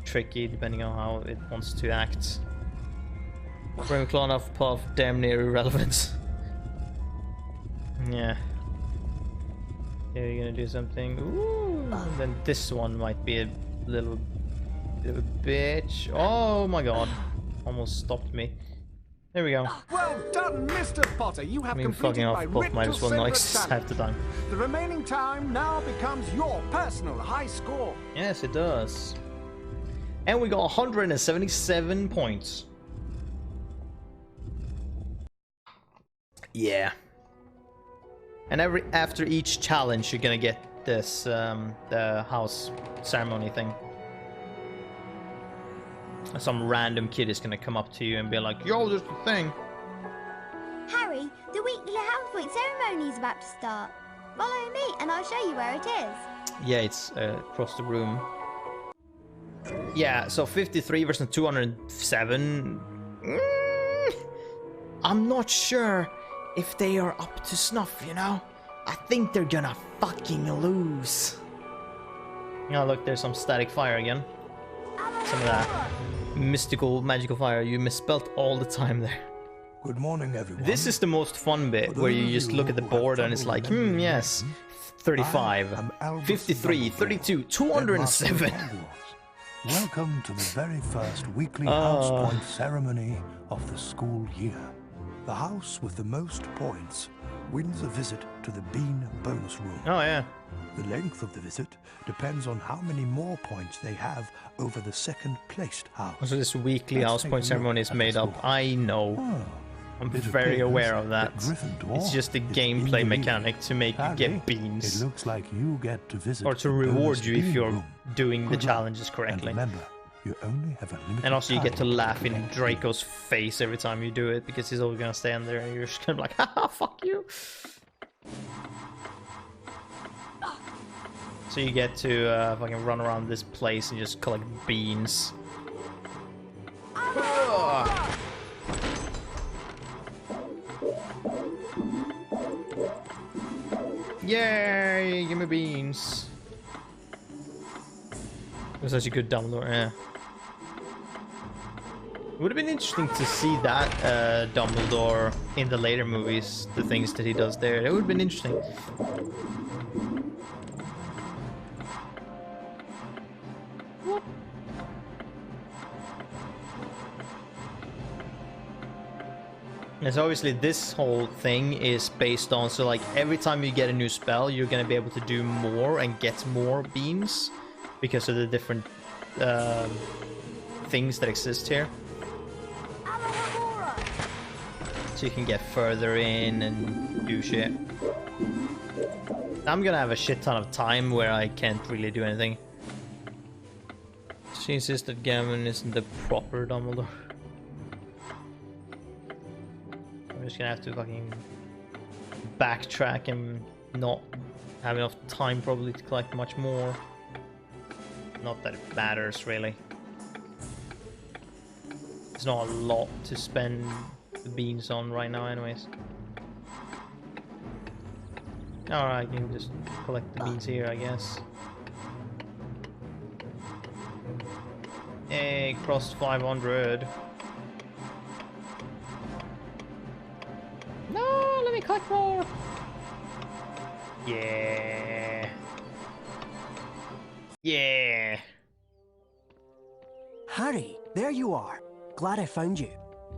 tricky depending on how it wants to act. Ravenclaw off Puff, damn near irrelevant. Yeah. Yeah, you're gonna do something. Ooh, then this one might be a little bitch. Oh my God. Almost stopped me. There we go. Well done, Mr. Potter. You have completed fucking off my both Rift my to well Silver likes half challenge. the time. The remaining time now becomes your personal high score. Yes, it does. And we got 177 points. Yeah. And after each challenge, you're gonna get this the house ceremony thing. Some random kid is gonna come up to you and be like, "Yo, there's the thing." Harry, the weekly house point ceremony is about to start. Follow me and I'll show you where it is. Yeah, it's across the room. Yeah, so 53 versus 207. I'm not sure if they are up to snuff, you know? I think they're gonna fucking lose. Oh, look, there's some static fire again. Some of that mystical, magical fire you misspelt all the time there. Good morning, everyone. This is the most fun bit, where you just look at the board and it's like, yes, 35, 53, 32, 207. Welcome to the very first weekly house point ceremony of the school year. The house with the most points wins a visit to the Bean bonus room. Oh, yeah. The length of the visit depends on how many more points they have over the second placed house. So this weekly house point ceremony is made up. I know. I'm very aware of that. It's just a gameplay mechanic to make you get beans. It looks like you get to visit or to reward you if you're doing the challenges correctly. And remember, you only have a limited and also you get to time laugh in Draco's face every time you do it, because he's always gonna stand there and you're just gonna be like, haha, fuck you. So you get to fucking run around this place and just collect beans. Yay! Give me beans. It was such a good Dumbledore, yeah. It would have been interesting to see that Dumbledore in the later movies, the things that he does there. It would have been interesting. And so obviously this whole thing is based on, so like every time you get a new spell, you're gonna be able to do more and get more beams because of the different things that exist here. So you can get further in and do shit. I'm gonna have a shit ton of time where I can't really do anything. She insists that Gavin isn't the proper Dumbledore. I'm just gonna have to fucking backtrack and not have enough time probably to collect much more. Not that it matters really. It's not a lot to spend the beans on right now anyways. Alright, I can just collect the beans here, I guess. Hey, crossed 500. No, let me collect more. Yeah. Yeah. Harry, there you are. Glad I found you.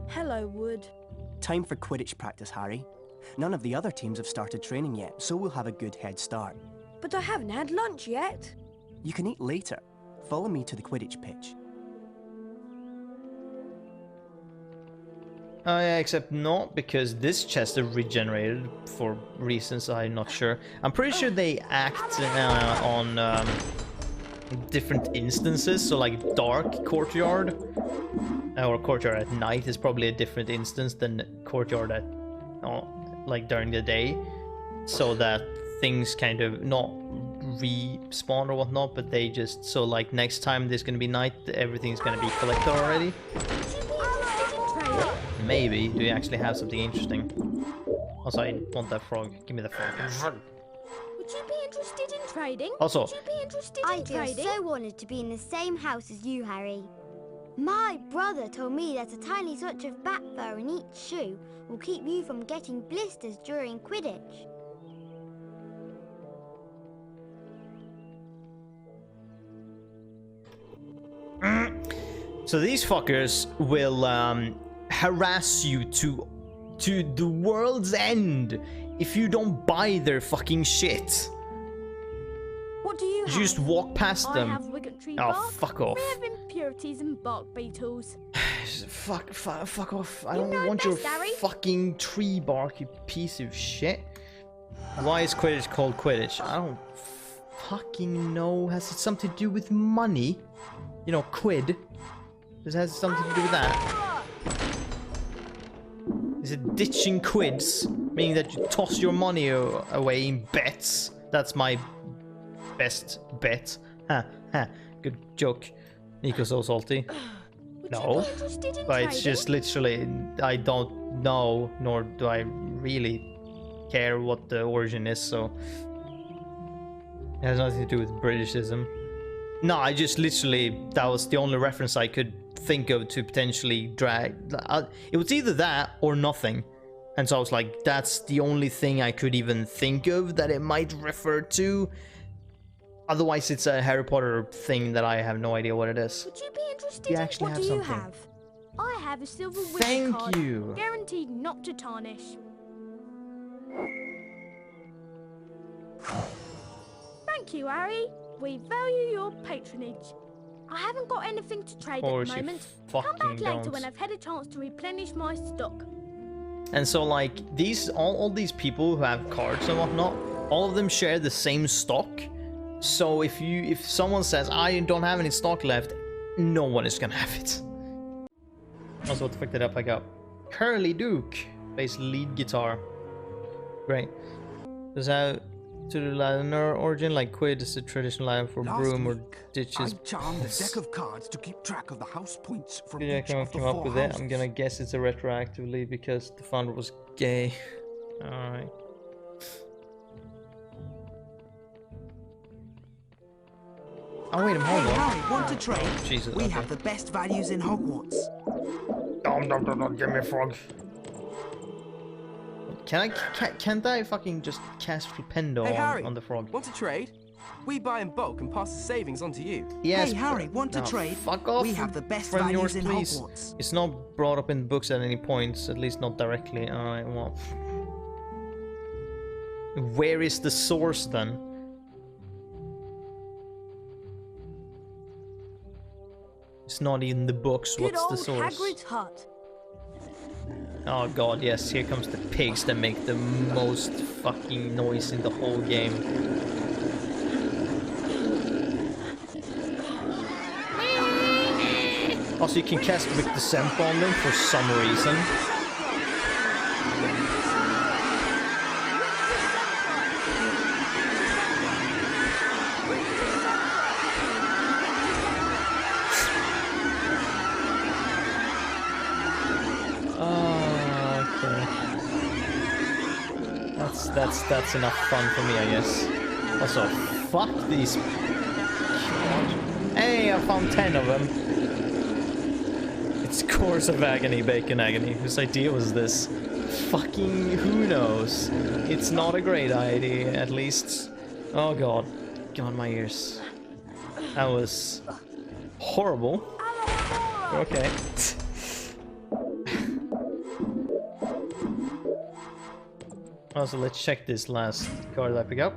Hello, Wood. Time for Quidditch practice, Harry. None of the other teams have started training yet, so we'll have a good head start. But I haven't had lunch yet. You can eat later. Follow me to the Quidditch pitch. Oh yeah, except not, because this chest is regenerated for reasons I'm not sure. I'm pretty sure they act on different instances, so like dark courtyard or courtyard at night is probably a different instance than courtyard at like during the day, so that things kind of not respawn or whatnot, but they just, so like next time there's gonna be night, everything's gonna be collected already. Maybe. Do you actually have something interesting? Also, I want that frog. Give me the frog. Would you be interested in trading? Also, would you be interested in trading? I so wanted to be in the same house as you, Harry. My brother told me that a tiny swatch of bat fur in each shoe will keep you from getting blisters during Quidditch. So these fuckers will harass you to the world's end if you don't buy their fucking shit. What do you have? You just walk past them. I have Wiggletree Oh, bark, fuck off. free of impurities and bark beetles. Fuck off. I don't want your fucking tree bark, you piece of shit. Why is Quidditch called Quidditch? I don't fucking know. Has it something to do with money? You know, quid. Does it have something to do with that? Is it ditching quids? Meaning that you toss your money away in bets? That's my best bet. Ha, ha. Good joke. Nico's so salty. No. But it's just literally, I don't know, nor do I really care what the origin is, so... It has nothing to do with Britishism. No, I just literally, that was the only reference I could think of to potentially drag. It was either that or nothing. And so I was like, that's the only thing I could even think of that it might refer to. Otherwise, it's a Harry Potter thing that I have no idea what it is. Would you be interested You actually have something. Have? I have a silver wizard Thank card, you. guaranteed not to tarnish. Thank you, Harry. We value your patronage. I haven't got anything to trade at the moment. Come back later when I've had a chance to replenish my stock. And so, like, these all these people who have cards and whatnot, all of them share the same stock. So if someone says I don't have any stock left, no one is gonna have it. Also, what the fuck did I pick up? Curly Duke, bass lead guitar. Great. Does that to the Latin origin, like quid is a traditional Latin for broom or ditches. I charmed a deck of cards to keep track of the house points from Yeah, each came of the up four with it. houses. I'm gonna guess it's a retroactively because the founder was gay. Alright. Oh wait a minute, hold on. Harry, want to trade? Oh, Jesus, we okay. have the best values in Hogwarts. No, give me a frog. Can't I fucking just cast Flipendo Hey, Harry, on the frog? Want to trade? We buy in bulk and pass the savings on to you. Yes. Hey, Harry, want to No, trade? Fuck off. We have the best friend values yours, in please. Hogwarts. It's not brought up in the books at any points, at least not directly. Alright, well. Where is the source then? It's not in the books. Good What's the old source? Hagrid's hut. Oh god, yes, here comes the pigs that make the most fucking noise in the whole game. Also, you can cast Quick Descent on them for some reason. that's enough fun for me, I guess. Also, fuck these. Hey, I found 10 of them. It's Course of Agony, Bacon Agony. Whose idea was this? Fucking who knows? It's not a great idea, at least. Oh god. God, my ears. That was horrible. Okay. Also, let's check this last card that I pick up.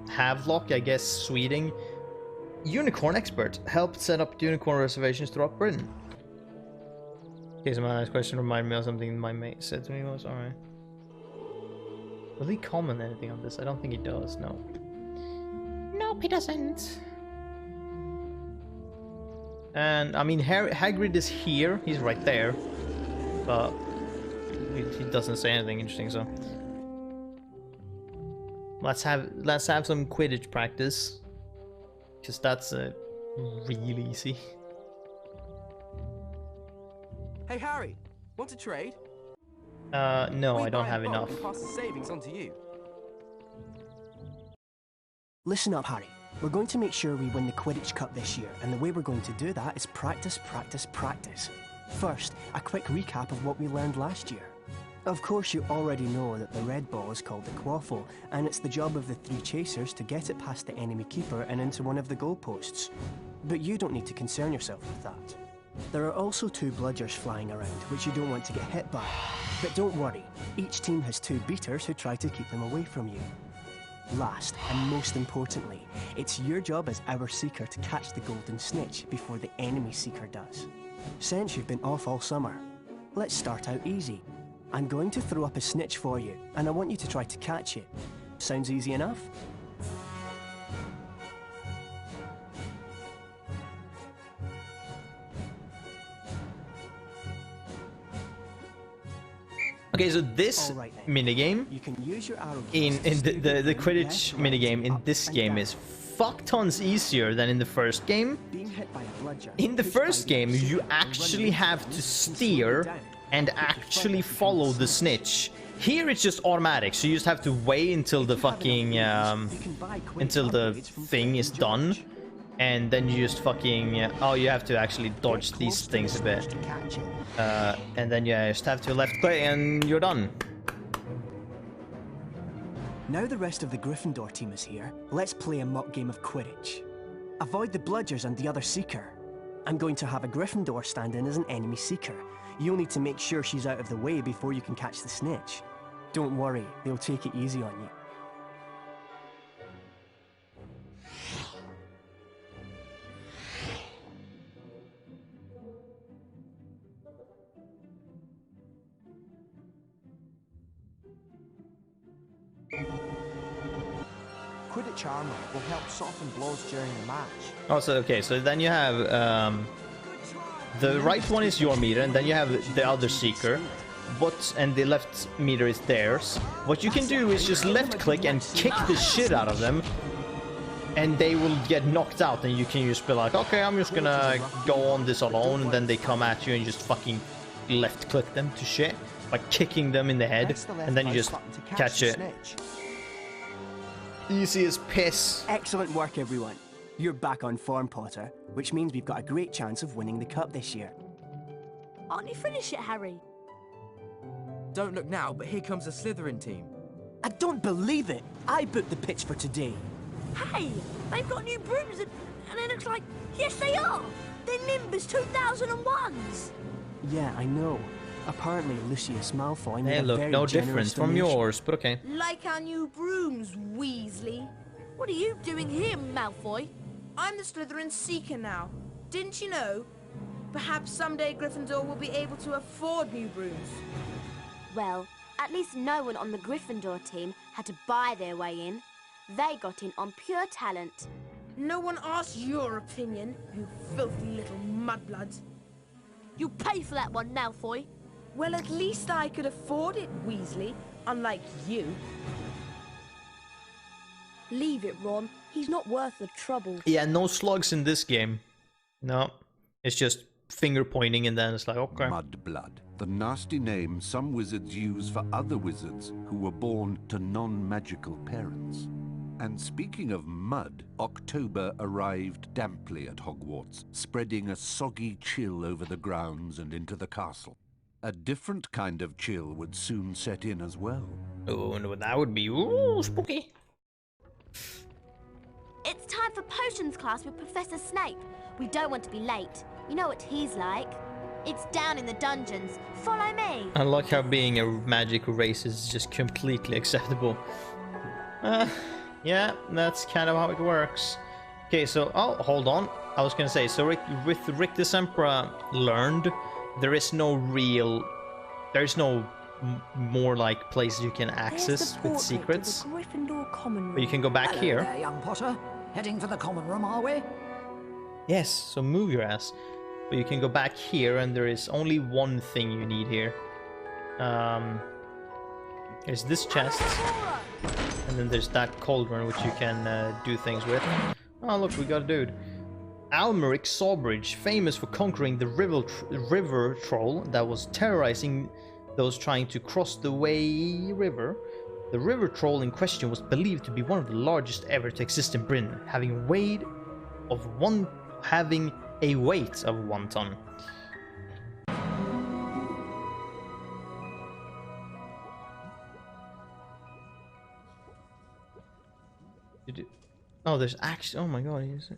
Havelock, I guess, Sweden. Unicorn expert. Helped set up unicorn reservations throughout Britain. Okay, so my last question reminded me of something my mate said to me was, alright. Will he comment anything on this? I don't think he does, no. Nope, he doesn't. And, I mean, Hagrid is here. He's right there. But he doesn't say anything interesting, so... Let's have some Quidditch practice. Because that's really easy. Hey Harry, want to trade? No, I don't have enough. Pass the savings on to you. Listen up, Harry. We're going to make sure we win the Quidditch Cup this year, and the way we're going to do that is practice, practice, practice. First, a quick recap of what we learned last year. Of course, you already know that the red ball is called the quaffle, and it's the job of the 3 chasers to get it past the enemy keeper and into one of the goalposts. But you don't need to concern yourself with that. There are also 2 bludgers flying around, which you don't want to get hit by. But don't worry, each team has 2 beaters who try to keep them away from you. Last, and most importantly, it's your job as our seeker to catch the golden snitch before the enemy seeker does. Since you've been off all summer, let's start out easy. I'm going to throw up a snitch for you, and I want you to try to catch it. Sounds easy enough? Okay, so this minigame in the Quidditch minigame in this game is fuck tons easier than in the first game. In the first game, you actually have to steer and actually follow the snitch. Here it's just automatic, so you just have to wait until the fucking until the thing is done, and then you just fucking oh, you have to actually dodge these things a bit, and then you just have to left click and you're done. Now the rest of the Gryffindor team is here, let's play a mock game of Quidditch. Avoid the bludgers and the other seeker. I'm going to have a Gryffindor stand in as an enemy seeker. You'll need to make sure she's out of the way before you can catch the snitch. Don't worry, they'll take it easy on you. Quidditch armor will help soften blows during the match. Also, okay, so then you have the right one is your meter, and then you have the other seeker. And the left meter is theirs. What you can do is just left click and kick the shit out of them, and they will get knocked out, and you can just be like, okay, I'm just gonna go on this alone, and then they come at you and just fucking left click them to shit by kicking them in the head, and then you just catch it. Easy as piss. Excellent work, everyone. You're back on form, Potter, which means we've got a great chance of winning the cup this year. Aren't you finished yet, Harry? Don't look now, but here comes the Slytherin team. I don't believe it! I booked the pitch for today. Hey, they've got new brooms and it looks like... Yes, they are! They're Nimbus 2001s! Yeah, I know. Apparently Lucius Malfoy... They look no different from yours, but okay. Like our new brooms, Weasley. What are you doing here, Malfoy? I'm the Slytherin Seeker now. Didn't you know? Perhaps someday Gryffindor will be able to afford new brooms. Well, at least no one on the Gryffindor team had to buy their way in. They got in on pure talent. No one asked your opinion, you filthy little mudbloods. You pay for that one, Malfoy. Well, at least I could afford it, Weasley, unlike you. Leave it, Ron. He's not worth the trouble. Yeah, no slugs in this game. No, it's just finger pointing and then it's like, okay. Mudblood. the nasty name some wizards use for other wizards who were born to non-magical parents. And speaking of mud, October arrived damply at Hogwarts, spreading a soggy chill over the grounds and into the castle. A different kind of chill would soon set in as well. Oh, no, that would be spooky. It's time for potions class with Professor Snape. We don't want to be late. You know what he's like. It's down in the dungeons. Follow me. I like how being a magic race is just completely acceptable. Yeah, that's kind of how it works. Okay, so, oh, hold on. I was gonna say, so with Rick Decembra learned, there's no more like places you can access with secrets. But you can go back here. There, young Potter. Heading for the common room, are we? Yes, so move your ass. But you can go back here, and there is only one thing you need here. There's this chest, and then there's that cauldron which you can do things with. Oh look, we got a dude. Almeric Sawbridge, famous for conquering the river troll that was terrorizing those trying to cross the Wey River. The river troll in question was believed to be one of the largest ever to exist in Britain, having a weight of 1 ton. Oh, there's actually. Oh my god, he's.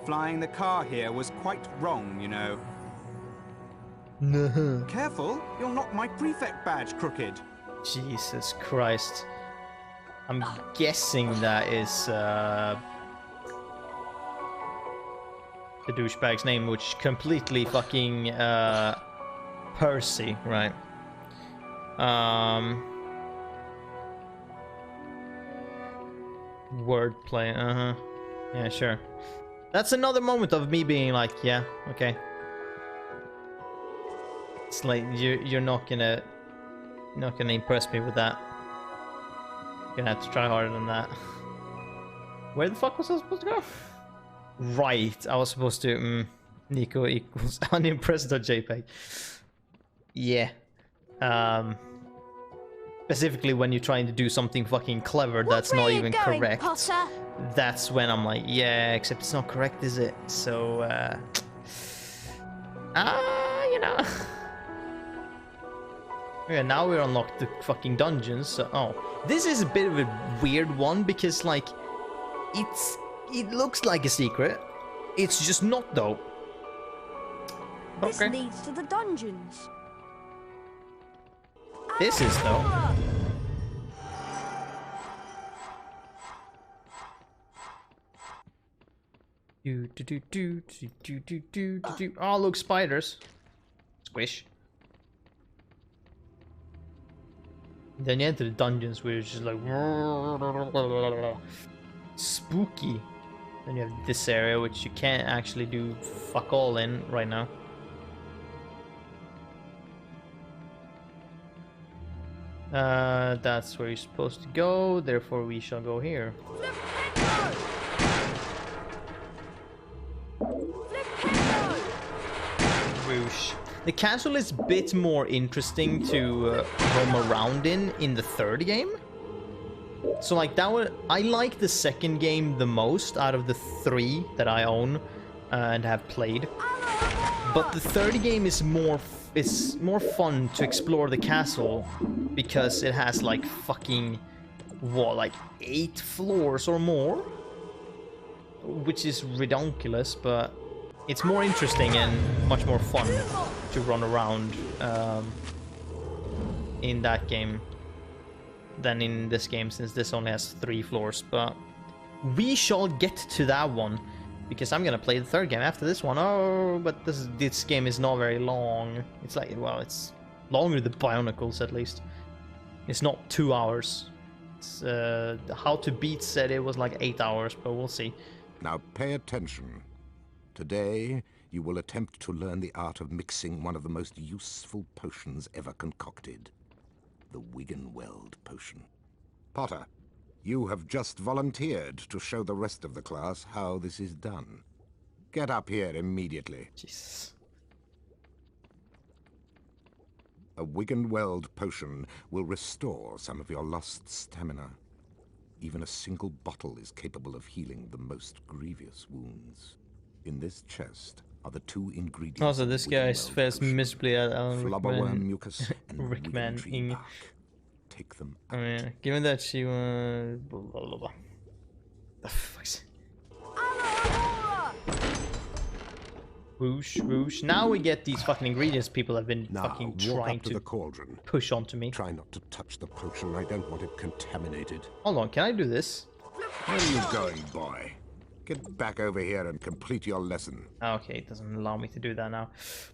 Flying the car here was quite wrong, you know. No. Careful, you'll knock my prefect badge crooked. Jesus Christ. I'm guessing that is the douchebag's name, which completely fucking Percy, right? Wordplay, yeah, sure. That's another moment of me being like, yeah, okay. It's like you're not gonna impress me with that. You're gonna have to try harder than that. Where the fuck was I supposed to go? Right, I was supposed to Nico equals unimpressed.jpg. Yeah. Specifically when you're trying to do something fucking clever that's not even correct. Potter? That's when I'm like, yeah, except it's not correct, is it? So, you know. Yeah, now we unlocked the fucking dungeons. So, oh, this is a bit of a weird one because, like, it looks like a secret. It's just not, though. This leads to the dungeons. This is, though. Oh, look, spiders. Squish. Then you enter the dungeons where it's just like spooky. Then you have this area which you can't actually do fuck all in right now. That's where you're supposed to go, therefore we shall go here. Whoosh. The castle is a bit more interesting to roam around in the third game. So like that one, I like the second game the most out of the 3 that I own and have played. But the third game is more fun to explore the castle because it has like fucking what, like 8 floors or more, which is ridiculous, but it's more interesting and much more fun to run around in that game than in this game, since this only has 3 floors. But we shall get to that one because I'm gonna play the third game after this one. Oh, but this game is not very long. It's like, well, it's longer than Bionicles at least. It's not 2 hours. It's, How to Beat said it was like 8 hours, but we'll see. Now pay attention. Today, you will attempt to learn the art of mixing one of the most useful potions ever concocted. The Wiggenweld potion. Potter, You have just volunteered to show the rest of the class how this is done. Get up here immediately. Jesus. A Wiggenweld potion will restore some of your lost stamina. Even a single bottle is capable of healing the most grievous wounds. In this chest are the 2 ingredients. Also, this guy fares miserably at flubberworm mucus and Rickman Wiggentree bark. Take them out. I mean, given that she blah blah blah. The fuck's... Whoosh, whoosh. Now we get these fucking ingredients people have been fucking trying to the cauldron. Push onto me. Try not to touch the potion. I don't want it contaminated. Hold on, can I do this? Where are you going, boy? Get back over here and complete your lesson. Okay, it doesn't allow me to do that now.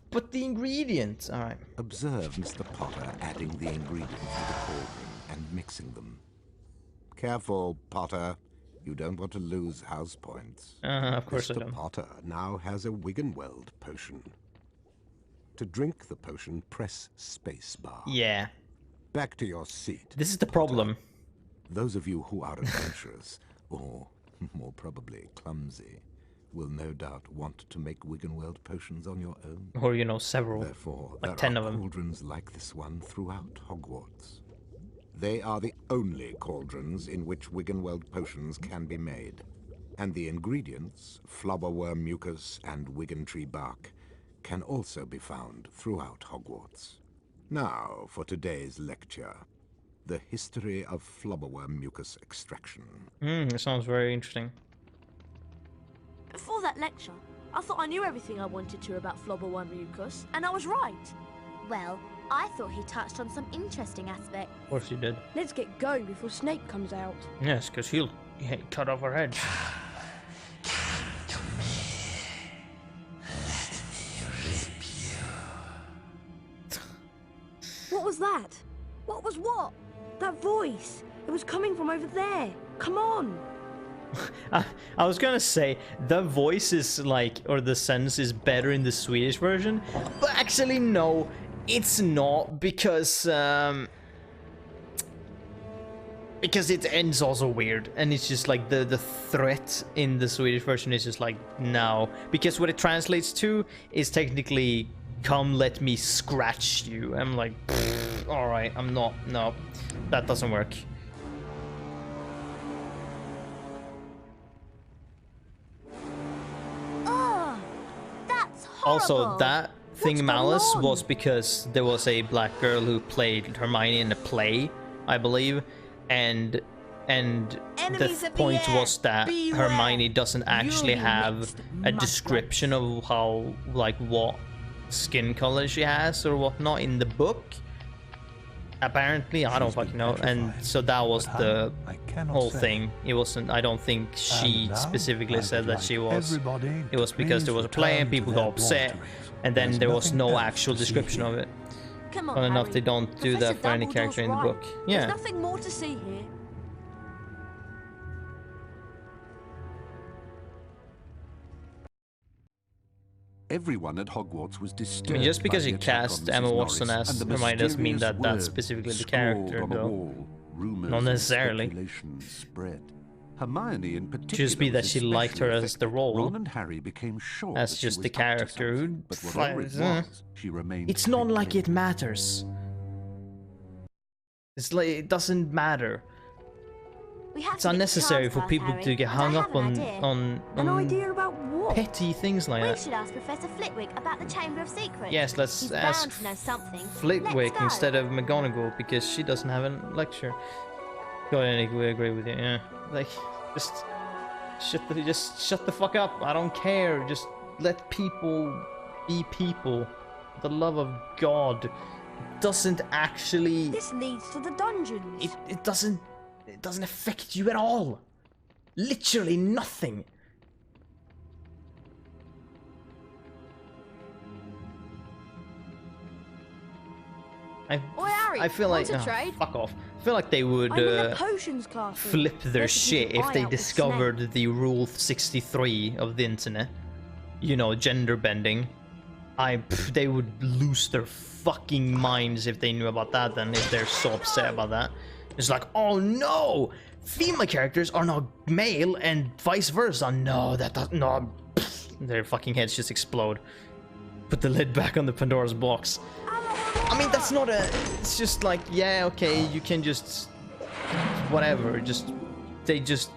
But the ingredients, alright. Observe Mr. Potter adding the ingredients to the cauldron and mixing them. Careful, Potter. You don't want to lose house points. Of course I Mr. don't. Potter now has a Wiggenweld potion. To drink the potion, press spacebar. Yeah. Back to your seat. This is the problem. Those of you who are adventurous, or more probably clumsy, will no doubt want to make Wiggenweld potions on your own. Or, you know, several. Therefore, like there 10 are of them. cauldrons like this one throughout Hogwarts. They are the only cauldrons in which Wiggenweld potions can be made. And the ingredients, flubberworm mucus and Wiggentree bark, can also be found throughout Hogwarts. Now, for today's lecture. The history of flubberworm mucus extraction. That sounds very interesting. Before that lecture, I thought I knew everything I wanted to about flubberworm mucus, and I was right. Well, I thought he touched on some interesting aspects. Of course you did. Let's get going before Snape comes out. Yes, because he'll cut off our heads. What was that? What was what? That voice. It was coming from over there. Come on. I was gonna say the voice is like, or the sense is better in the Swedish version, but actually no, it's not, because it ends also weird, and it's just like the threat in the Swedish version is just like no, because what it translates to is technically "come let me scratch you." I'm like, all right, I'm not, no, that doesn't work. Also, that thing Malice was because there was a black girl who played Hermione in a play, I believe, and the point was that Hermione doesn't actually have a description of how, like, what skin color she has or whatnot in the book. Apparently, I don't fucking know, and so that was the whole thing. It wasn't, I don't think she specifically said that she was. It was because there was a play and people got upset, and then there was no actual description of it. Come on, Well enough, Harry. they don't do that for any character in the book. Yeah. There's nothing more to see here. Everyone at Hogwarts was disturbed. I mean, just because by you the attack cast on Emma Mrs. Watson Norris as and the Hermione doesn't mean that mysterious that's words specifically the scrawled character, on the though. wall. Rumors Not and necessarily. speculation spread. Hermione in particular Just be that was she liked her especially as the affected. role. Ron and Harry became sure That's that she just was the up to character. something, but whatever it was, she remained. It's not like it matters. It's like it doesn't matter. It's unnecessary for people to get hung up on An idea about what? petty things like We that. should ask Professor Flitwick about the Chamber of Secrets. Yes, let's He's ask bound to know something. Flitwick Let's go. instead of McGonagall because she doesn't have a lecture. Go ahead, Nick, we agree with you. Yeah, like just shut the fuck up. I don't care. Just let people be people. For the love of God, it doesn't actually. This leads to the dungeons. It doesn't affect you at all. Literally nothing. I feel like fuck off. I feel like they would I'm in the potions class. flip their shit if they discovered the Rule 63 of the internet. You know, gender bending. They would lose their fucking minds if they knew about that. Then if they're so upset about that, it's like, oh no, female characters are not male and vice versa. No, that does no. Their fucking heads just explode. Put the lid back on the Pandora's box. I mean, that's not a... It's just like, yeah, okay, you can just... Whatever, just... They just...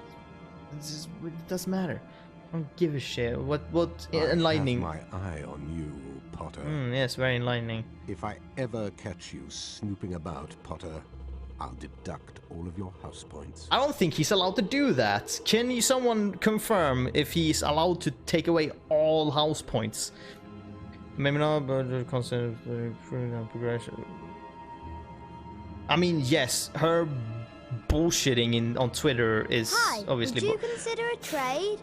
It doesn't matter. I don't give a shit. What enlightening... I have my eye on you, Potter. Yes, very enlightening. If I ever catch you snooping about, Potter, I'll deduct all of your house points. I don't think he's allowed to do that. Can someone confirm if he's allowed to take away all house points? Maybe not, but constant progression. I mean, yes, her bullshitting on Twitter is obviously. Would you consider a trade?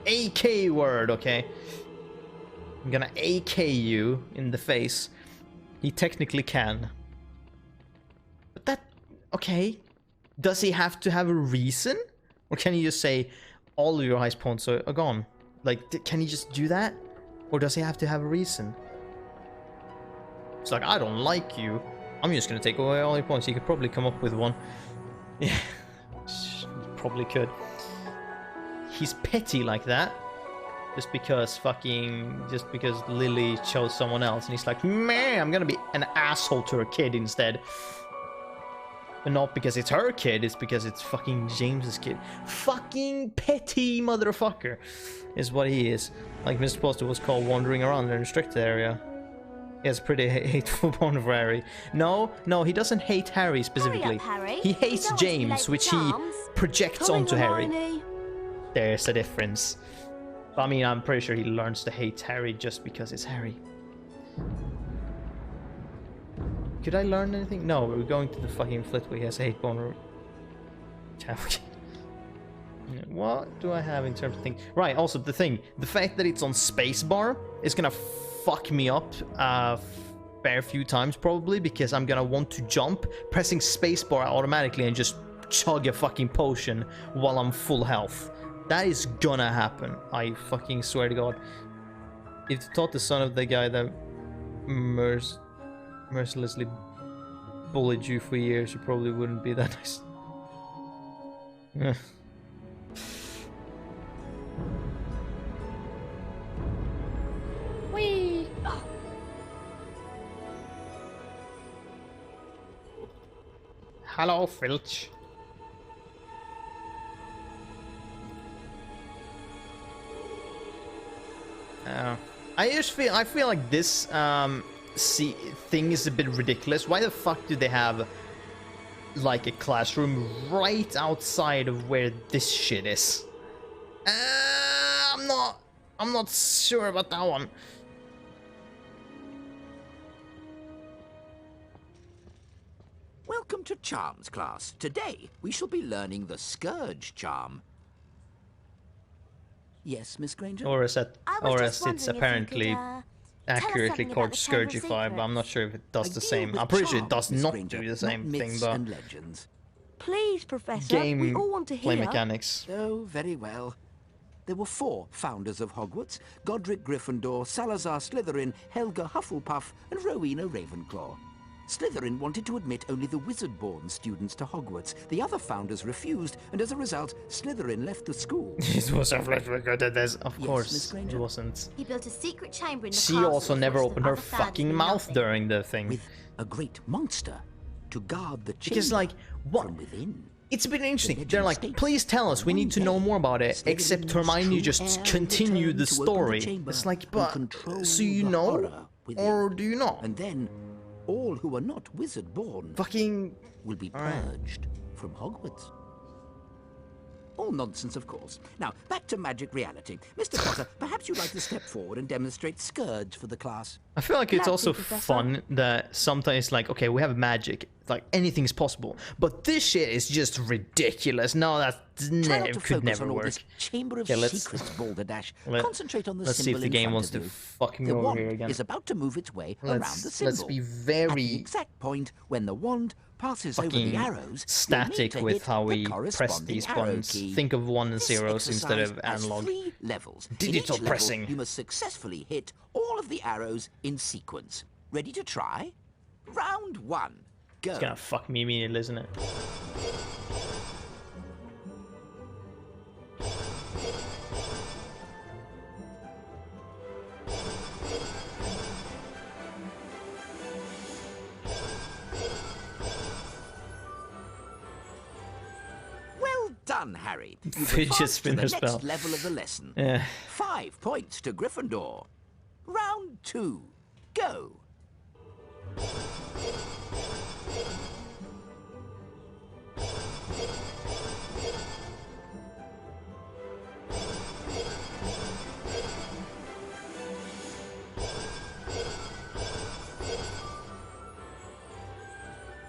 AK word, okay. I'm gonna AK you in the face. He technically can. But that... Okay. Does he have to have a reason? Or can he just say, all of your highest points are gone? Like, can he just do that? Or does he have to have a reason? It's like, I don't like you. I'm just gonna take away all your points. He could probably come up with one. Yeah. Probably could. He's petty like that. Just because Lily chose someone else, and he's like, man, I'm gonna be an asshole to her kid instead. But not because it's her kid, it's because it's fucking James's kid. Fucking petty motherfucker is what he is. Like Mr. Poster was called wandering around in a restricted area. He has a pretty hateful bone for Harry. No, he doesn't hate Harry specifically. Hurry up, Harry. He hates James, which he projects onto Harry. There's a difference. I mean, I'm pretty sure he learns to hate Harry just because it's Harry. Could I learn anything? No, we're going to the fucking Flitwick. He has a hate boner. What do I have in terms of things? Right, also the thing. The fact that it's on spacebar is gonna fuck me up a fair few times probably, because I'm gonna want to jump, pressing spacebar automatically and just chug a fucking potion while I'm full health. That is gonna happen. I fucking swear to God. If you taught the son of the guy that mercilessly bullied you for years, you probably wouldn't be that nice. Whee! Oh. Hello, Filch. I feel like this thing is a bit ridiculous. Why the fuck do they have like a classroom right outside of where this shit is? I'm not sure about that one. Welcome to Charms class. Today we shall be learning the Scourge charm. Yes, Miss Granger? Or as it's apparently accurately called Scourgify, but I'm not sure if it does the same. I'm pretty sure it does not do the same thing, but... Please, Professor, we all want to hear. Play mechanics. Oh, very well. There were 4 founders of Hogwarts: Godric Gryffindor, Salazar Slytherin, Helga Hufflepuff, and Rowena Ravenclaw. Slytherin wanted to admit only the wizard-born students to Hogwarts. The other founders refused, and as a result, Slytherin left the school. It was a of course, it wasn't. He built a secret chamber in the She castle also never which the opened her other founders fucking knew mouth nothing. during the thing. With a great monster to guard the chamber because, like, what? from within. It's been interesting. They're like, please tell us, we need to know more about it. Except Hermione just continued the story. It's like, but, so you know? Or do you not? And then, all who are not wizard-born will be purged from Hogwarts. All nonsense, of course. Now, back to magic reality. Mr. Potter, perhaps you'd like to step forward and demonstrate Scourge for the class. I feel like it's also fun that sometimes, like, okay, we have magic, like, anything's possible, but this shit is just ridiculous. No, that could never work. Chamber of Secrets, Balderdash. Concentrate on the let's see if the game wants to fuck me over here again. Is about to move its way around the symbol. Let's be very... At the exact point when the wand passes over the arrows, static with how we press these buttons. Think of 1 and 0s instead of analog. 3 levels. Digital In each pressing. Level, you must successfully hit all of the arrows in sequence. Ready to try? Round 1. go. It's gonna fuck me immediately, isn't it? Well done, Harry. You've Fidget advanced to the spinner next spell. level of the lesson. Yeah. 5 points to Gryffindor. Round 2. Go.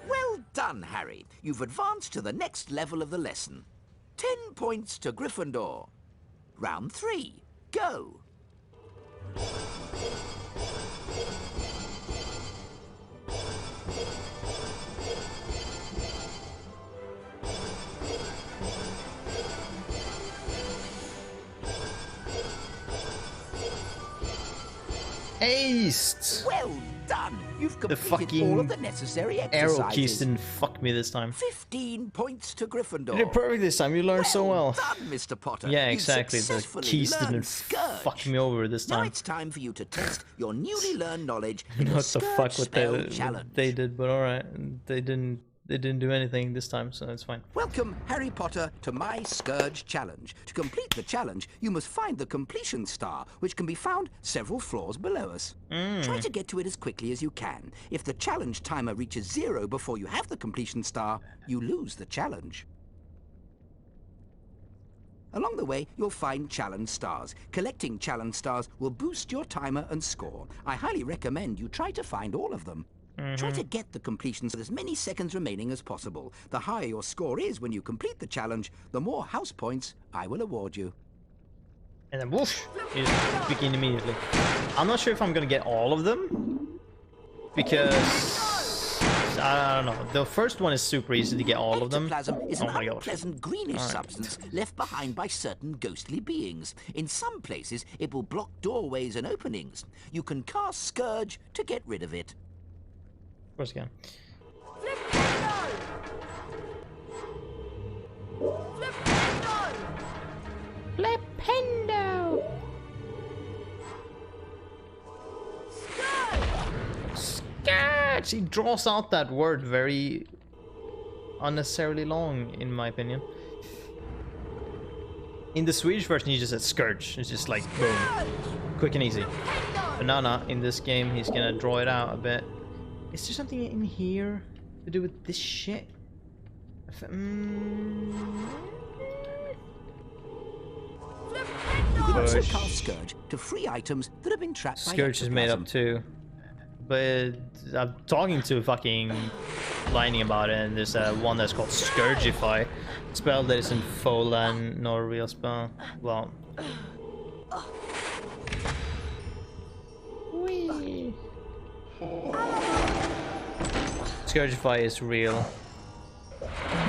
Well done, Harry. You've advanced to the next level of the lesson. 10 points to Gryffindor. Round 3. Go. Aced! Well done! You've The completed all of fucking the necessary arrow exercises. keys didn't fuck me this time. 15 points to Gryffindor. You did perfect this time. You learned so well. Done, Mr. Potter. Yeah, You exactly. The successfully keys learned didn't Scourge. fuck me over this Now time. it's time for you to test your newly learned knowledge I in don't know the what the Scourge fuck Spell Challenge. they did, but alright. They didn't do anything this time, so it's fine. Welcome, Harry Potter, to my Scourge Challenge. To complete the challenge, you must find the completion star, which can be found several floors below us. Try to get to it as quickly as you can. If the challenge timer reaches 0 before you have the completion star, you lose the challenge. Along the way, you'll find challenge stars. Collecting challenge stars will boost your timer and score. I highly recommend you try to find all of them. Try to get the completions with as many seconds remaining as possible. The higher your score is when you complete the challenge, the more house points I will award you. And then whoosh! You just begin immediately. I'm not sure if I'm gonna get all of them. Because I don't know. The first one is super easy to get all of them. Ectoplasm is an Oh my god. unpleasant greenish Alright. substance left behind by certain ghostly beings. In some places, it will block doorways and openings. You can cast Scourge to get rid of it. Of course again. Flipendo! Scourge! He draws out that word very unnecessarily long, in my opinion. In the Swedish version, he just said Scourge. It's just like, boom. Quick and easy. But no, in this game, he's gonna draw it out a bit. Is there something in here to do with this shit? You can also Push. cast Scourge to free items that have been trapped by Scourge is made ectoplasm. up too. But I'm talking to fucking Lightning about it, and there's one that's called Scourgify. Spell that isn't Folan, nor a real spell. Well. Whee. Scourgify is real.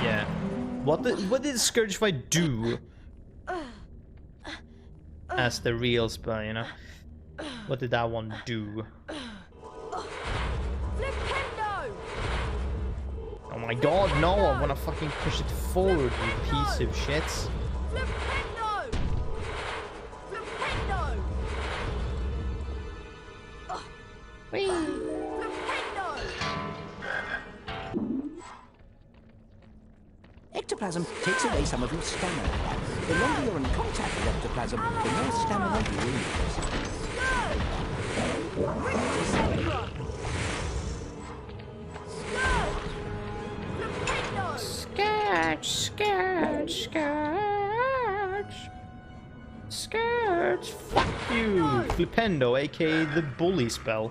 Yeah. What did Scourgify do as the real spell, you know? What did that one do? Oh my god, no! I wanna fucking push it forward, you piece of shit. Ectoplasm takes away some of your stamina. The longer you're in contact with ectoplasm, the more stamina you will Scourge! Scourge! Fuck you! Flipendo, aka the bully spell.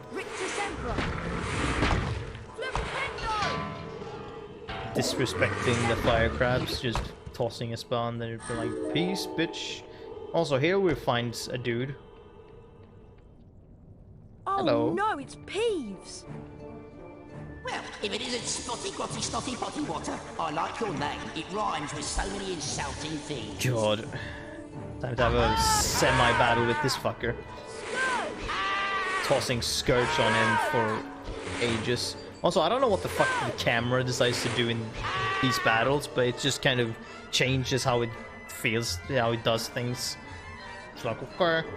Disrespecting the fire crabs, just tossing a spell and then you'd be like, peace, bitch. Also, here we find a dude. Oh Hello. no, it's Peeves. Well, if it isn't Spotty Grotty Snotty Potty Water, I like your name. It rhymes with so many insulting things. God. Time to have a semi-battle with this fucker. Tossing Scourge on him for ages. Also, I don't know what the fuck the camera decides to do in these battles, but it just kind of changes how it feels, how it does things. It's like, okay,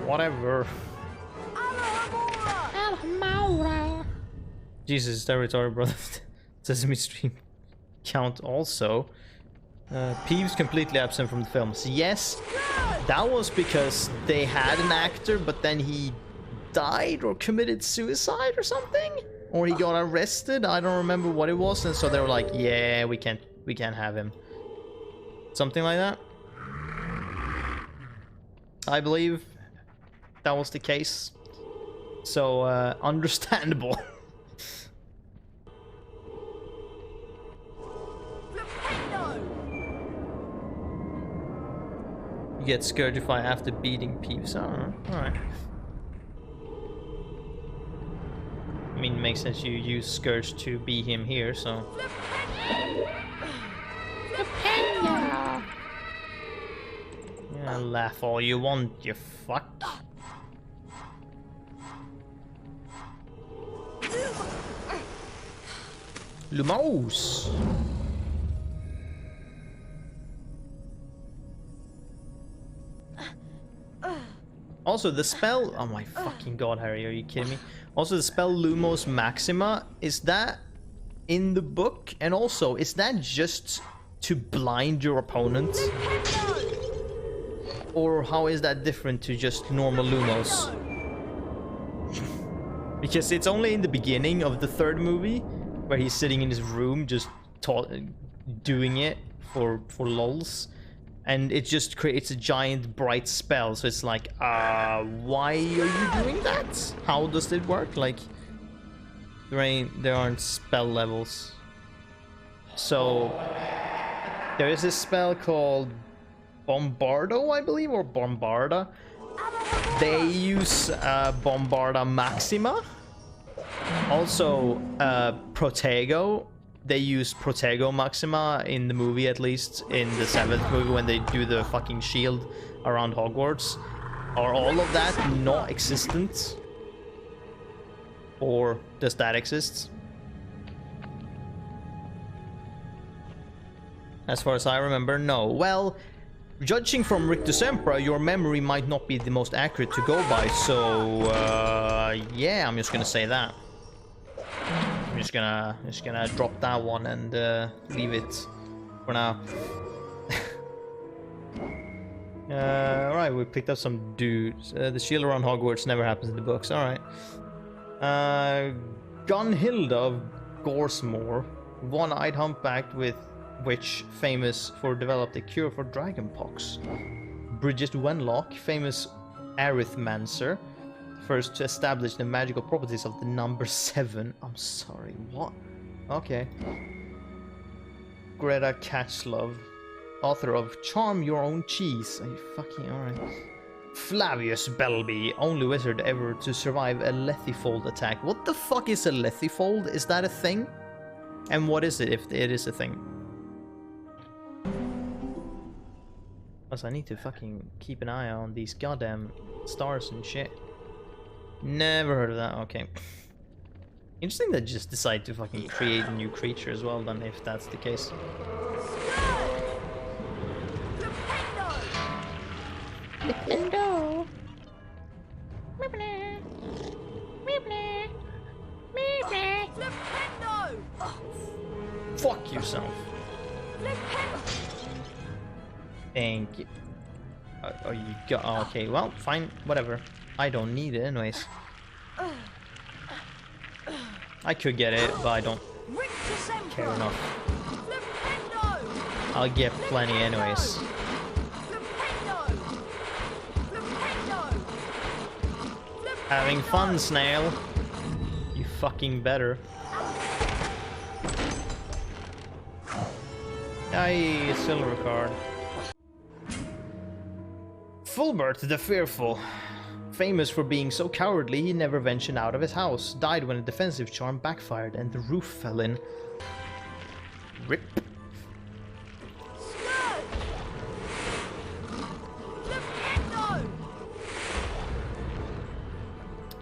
whatever. Jesus, that retarded brother. Sesame Street count also. Peeves completely absent from the films. Yes, that was because they had an actor, but then he died or committed suicide or something, or he got arrested. I don't remember what it was, and so they were like, "Yeah, we can't have him." Something like that. I believe that was the case. So understandable. You get Scourgify after beating Peeves. Oh, alright. I mean, it makes sense you use Scourge to beat him here, so... Yeah, laugh all you want, you fuck. Lumos! Also, the spell... Oh my fucking god, Harry, are you kidding me? Also, the spell Lumos Maxima, is that in the book? And also, is that just to blind your opponent? Or how is that different to just normal Lumos? Because it's only in the beginning of the third movie, where he's sitting in his room just doing it for lols. And it just creates a giant bright spell, so it's like, why are you doing that? How does it work? Like, there aren't spell levels. So, there is a spell called Bombardo, I believe, or Bombarda. They use Bombarda Maxima. Also, Protego. They use Protego Maxima in the movie, at least in the 7th movie when they do the fucking shield around Hogwarts. Are all of that not existent? Or does that exist? As far as I remember, no. Well, judging from Rick Decempera, your memory might not be the most accurate to go by, so yeah, I'm just gonna say that. I'm just gonna drop that one and leave it for now. Alright, we picked up some dudes. The shield around Hogwarts never happens in the books. Alright. Gunhilda of Gorsmore, one-eyed humpback with which famous for developed a cure for dragonpox. Bridget Wenlock, famous arithmancer, first to establish the magical properties of the number 7. I'm sorry, what? Okay. Greta Catchlove, author of Charm Your Own Cheese. Are you fucking alright? Flavius Belby, only wizard ever to survive a Lethifold attack. What the fuck is a Lethifold? Is that a thing? And what is it if it is a thing? Also, I need to fucking keep an eye on these goddamn stars and shit. Never heard of that. Okay. Interesting that just decide to fucking create a new creature as well, then, if that's the case. Nintendo. Fuck yourself. Thank you. Oh, you got. Oh, okay, well, fine, whatever. I don't need it, anyways. I could get it, but I don't care enough. I'll get plenty, anyways. Having fun, Snail. You fucking better. Aye, silver card. Fulbert the Fearful. Famous for being so cowardly, he never ventured out of his house. Died when a defensive charm backfired and the roof fell in. Rip.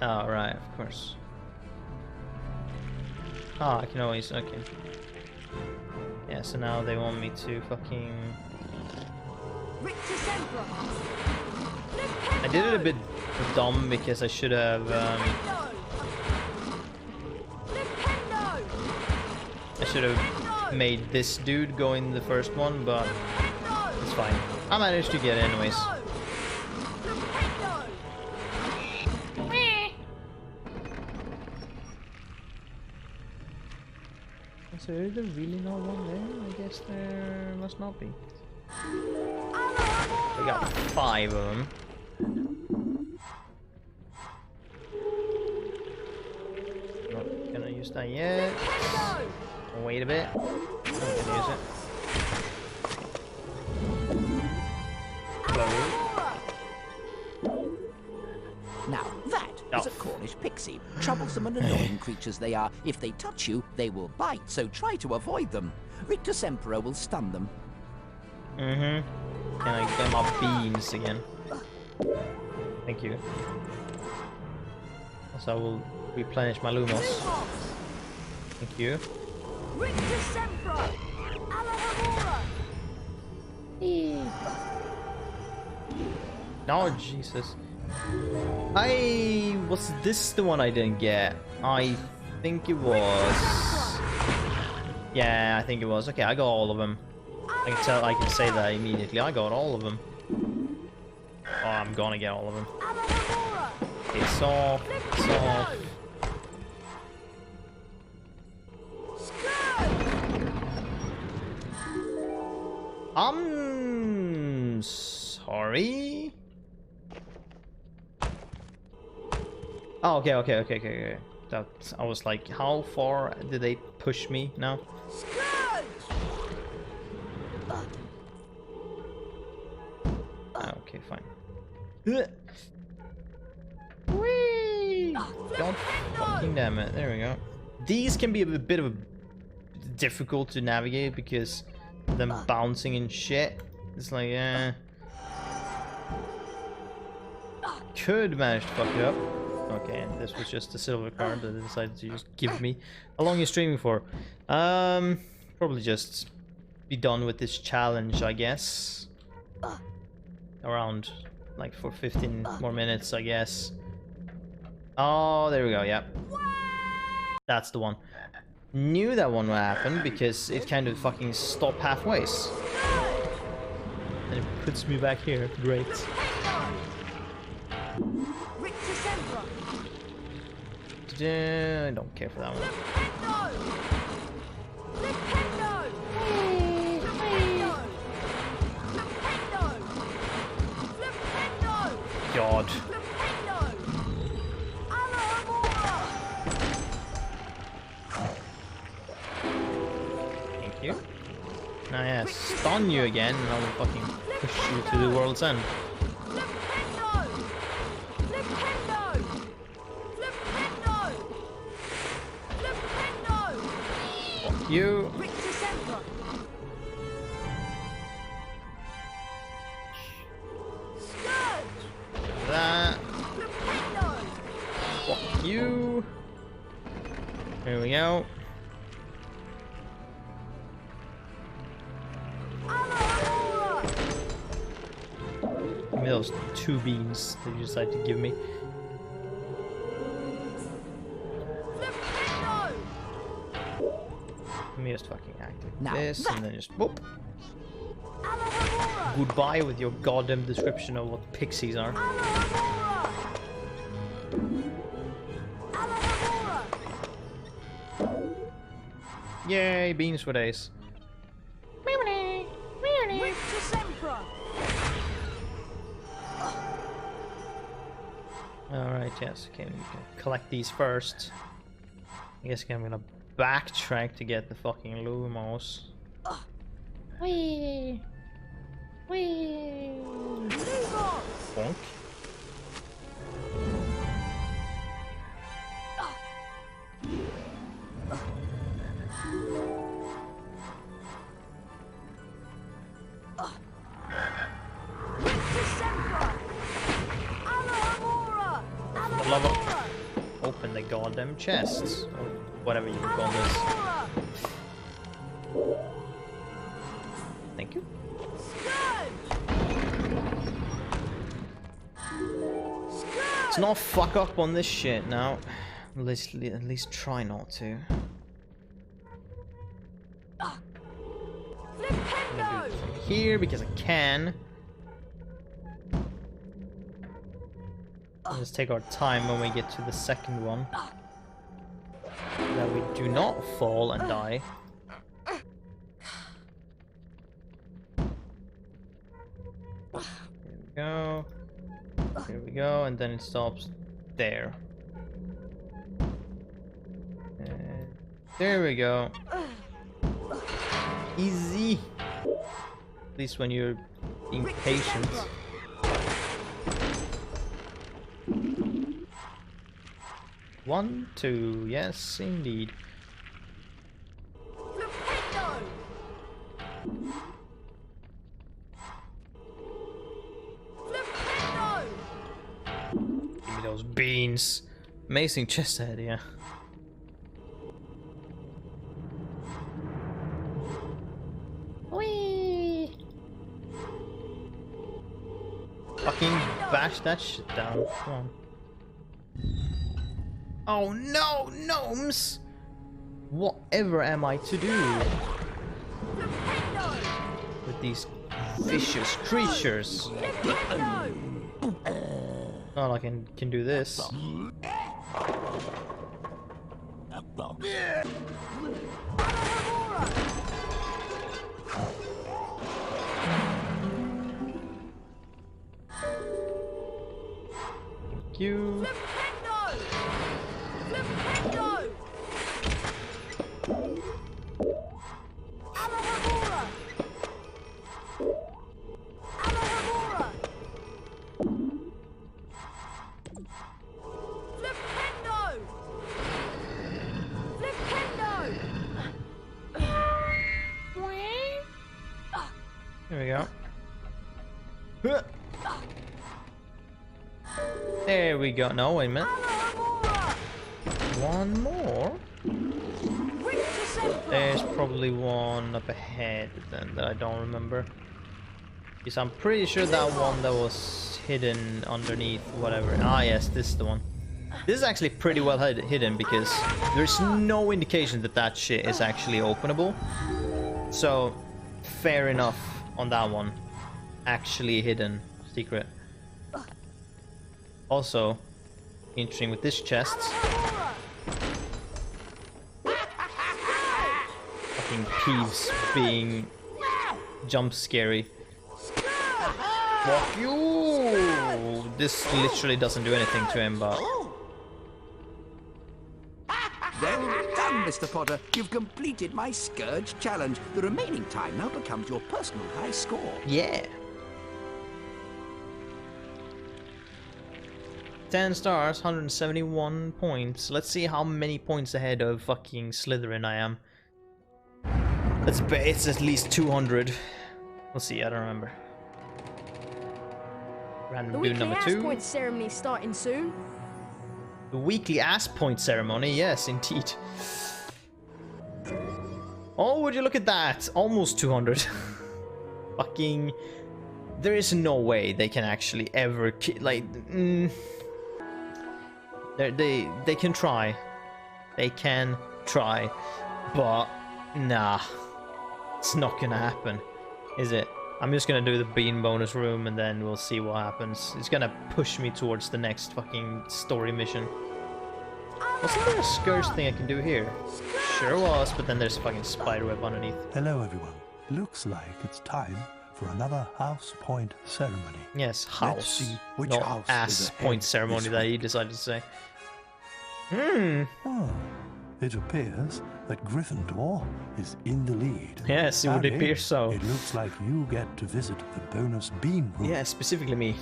Oh, right, of course. Ah, I can always, okay. Yeah, so now they want me to fucking... I did it a bit dumb because I should have, made this dude go in the first one, but it's fine. I managed to get it anyways. So is there really not one there? I guess there must not be. We got 5 of them. Not gonna use that yet. Wait a bit. I'm gonna use it. Close. Now that is a Cornish pixie. Troublesome and annoying creatures they are. If they touch you, they will bite, so try to avoid them. Rictus Emperor will stun them. Can I get my beans again? Thank you. Also, I will replenish my Lumos. Thank you. Oh, Jesus. Was this the one I didn't get? I think it was. Yeah, I think it was. Okay, I got all of them. I can say that immediately. I got all of them. Oh, I'm gonna get all of them. It's off. It's off. I'm sorry. Oh, okay. That, I was like, how far did they push me now? Okay, fine. Whee! God fucking damn it. There we go. These can be a bit of a difficult to navigate because them bouncing and shit. It's like, could manage to fuck it up. Okay, this was just a silver card that they decided to just give me. How long are you streaming for? Probably just be done with this challenge, I guess. Around, like, for 15 more minutes, I guess. Oh, there we go, yeah. That's the one. Knew that one would happen because it kind of fucking stopped halfway. And it puts me back here. Great. I don't care for that one. God. Thank you. Now yeah, stun you again and I will fucking push you to the world's end. Fuck you. That. Fuck you. There we go. Give me those 2 beans that you decided to give me. Let me just fucking activate this and then just whoop. Goodbye with your goddamn description of what pixies are. Yay, beans for days. Alright, yes, okay, we can collect these first. I guess I'm gonna backtrack to get the fucking Lumos. Whee! Whee! Bonk. For the love of... Open the goddamn chests. whatever you call this. Thank you. Let's not fuck up on this shit now. At least try not to. I'm gonna do it from here because I can. Let's take our time when we get to the second one. That we do not fall and die. Here we go. Here we go, and then it stops there. And there we go. Easy. At least when you're being patient. One, two, yes, indeed. Give me those beans. Amazing chest head, yeah. Whee! Fucking bash that shit down. Come on. Oh no, gnomes! Whatever am I to do with these vicious creatures? Oh, I can do this. Thank you. There we go. There we go. No, wait a minute. One more? There's probably one up ahead then that I don't remember. Because I'm pretty sure that one that was hidden underneath whatever. Ah yes, this is the one. This is actually pretty well hidden because there's no indication that that shit is actually openable. So, fair enough on that one. Actually hidden secret. Also, interesting with this chest. Fucking Peeves being jump scary. Fuck you! This literally doesn't do anything to him, but... Well done, Mr. Potter. You've completed my Scourge challenge. The remaining time now becomes your personal high score. Yeah. 10 stars, 171 points. Let's see how many points ahead of fucking Slytherin I am. Let's bet it's at least 200. We'll see, I don't remember. Random dude number 2. The weekly ass point ceremony starting soon. The weekly ass point ceremony, yes, indeed. Oh, would you look at that? Almost 200. Fucking... There is no way they can actually ever... Like... They can try. They can try. But... Nah. It's not gonna happen. Is it? I'm just gonna do the bean bonus room and then we'll see what happens. It's gonna push me towards the next fucking story mission. Wasn't there a Scourge thing I can do here? Sure was, but then there's a fucking spiderweb underneath. Hello everyone. Looks like it's time for another house point ceremony. Yes, house. Let's see which not house ass is ahead point ceremony this that week. he decided to say. Oh, it appears that Gryffindor is in the lead. Yes, it would Harry, appear so. It looks like you get to visit the bonus bean room. Yeah, specifically me.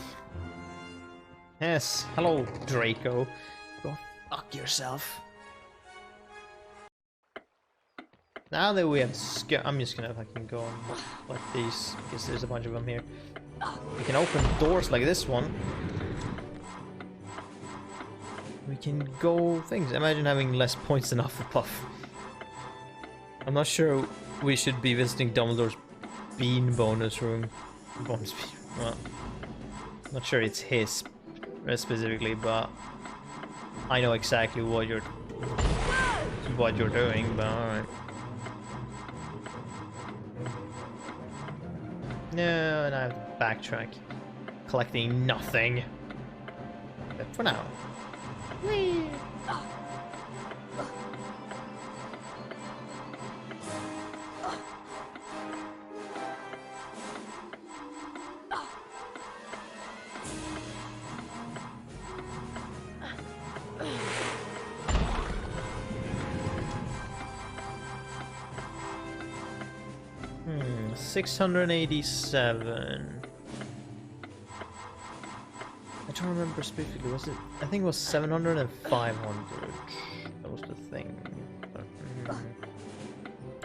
Yes, hello, Draco. Go fuck yourself. Now that we have I'm just gonna fucking go on like these, because there's a bunch of them here. We can open doors like this one. we can go things. Imagine having less points than Hufflepuff. I'm not sure we should be visiting Dumbledore's bean bonus room. Well, not sure it's his specifically, but I know exactly what you're doing. But alright. No, and I have to backtrack, collecting nothing. But for now. Whee! Hmm, 687. I don't remember specifically. Was it? I think it was 700 and 500. That was the thing.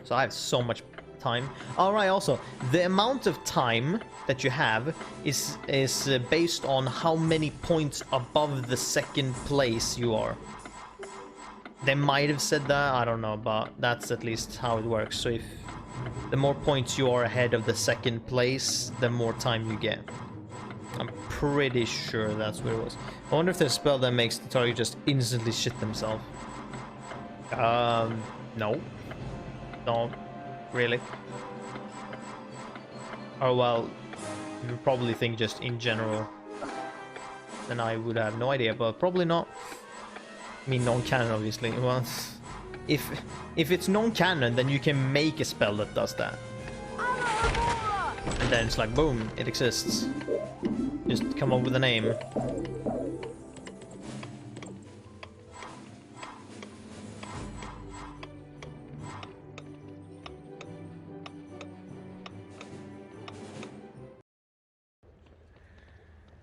So I have so much time. Alright, also, the amount of time that you have is based on how many points above the second place you are. They might have said that, I don't know, but that's at least how it works. So if the more points you are ahead of the second place, the more time you get. I'm pretty sure that's what it was. I wonder if there's a spell that makes the target just instantly shit themselves. No. Don't really. Oh well, you probably think just in general. Then I would have no idea, but probably not. I mean, non-canon, obviously. Well, if it's non-canon, then you can make a spell that does that. And then it's like, boom, it exists. Just come up with a name.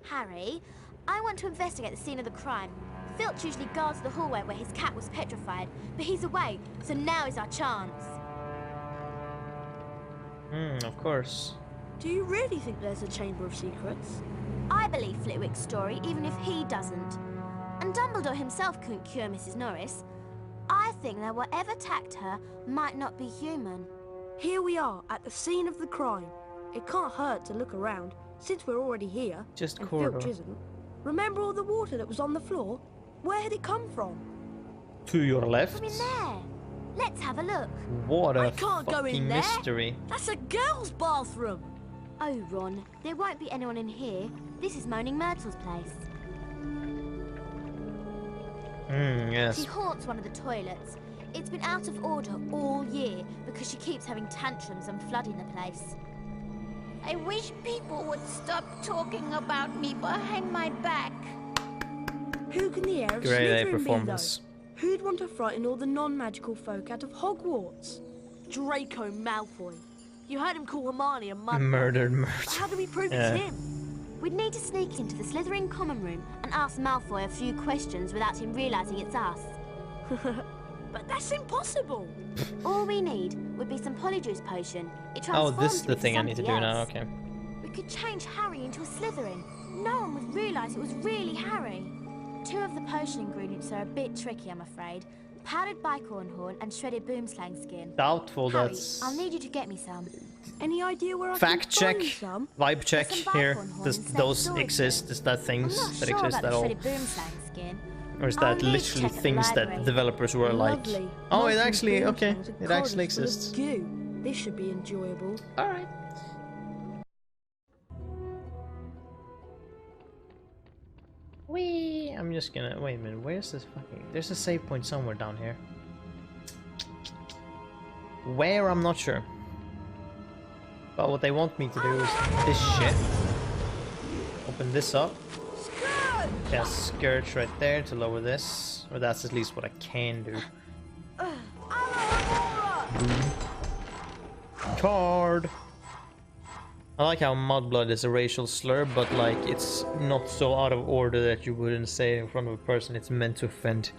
Harry, I want to investigate the scene of the crime. Filch usually guards the hallway where his cat was petrified, but he's away, so now is our chance. Of course. Do you really think there's a Chamber of Secrets? I believe Flitwick's story, even if he doesn't. And Dumbledore himself couldn't cure Mrs. Norris. I think that whatever attacked her might not be human. Here we are, at the scene of the crime. It can't hurt to look around, since we're already here. Just and corridor. Filch isn't. Remember all the water that was on the floor? Where had it come from? To your left. From in there. Let's have a look. What a I can't go fucking in there. mystery. That's a girl's bathroom. Oh, Ron, there won't be anyone in here. This is Moaning Myrtle's place. Yes. She haunts one of the toilets. It's been out of order all year because she keeps having tantrums and flooding the place. I wish people would stop talking about me behind my back. Who can the heir of Grade A Slytherin performance. be, though? Who'd want to frighten all the non-magical folk out of Hogwarts? Draco Malfoy. You heard him call Hermione a mother. Murdered. But how do we prove it's him? We'd need to sneak into the Slytherin common room and ask Malfoy a few questions without him realising it's us. But that's impossible. All we need would be some Polyjuice potion. It Oh, transforms this is you the into thing I need to do something now, else. okay. We could change Harry into a Slytherin. No one would realise it was really Harry. Two of the potion ingredients are a bit tricky, I'm afraid. Powdered bicorn horn and shredded boomslang skin. Doubtful. Harry, That's I'll need you to get me some. Any idea where I fact can check, find some? vibe check There's some here. bicorn horn Does in Snape's those storage exist? bin. Is that I'm things not that sure exist about at the all? shredded boomslang skin. Or is I'll that need to literally check at the things that library. developers were like, Lovely. oh, it Nice actually, and okay, boomslangs and it actually corridors full of exists. goo. This should be enjoyable. Alright. Wee. I'm just gonna wait a minute. Where's this fucking? There's a save point somewhere down here. Where, I'm not sure. But what they want me to do is this shit. Open this up. Yeah, Scourge right there to lower this. Or that's at least what I can do. Card! I like how mudblood is a racial slur, but like it's not so out of order that you wouldn't say it in front of a person. It's meant to offend.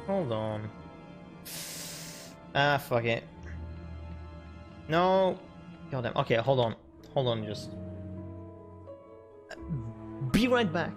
Hold on. Ah, fuck it. No, God damn. Okay, hold on. Hold on, just... Be right back.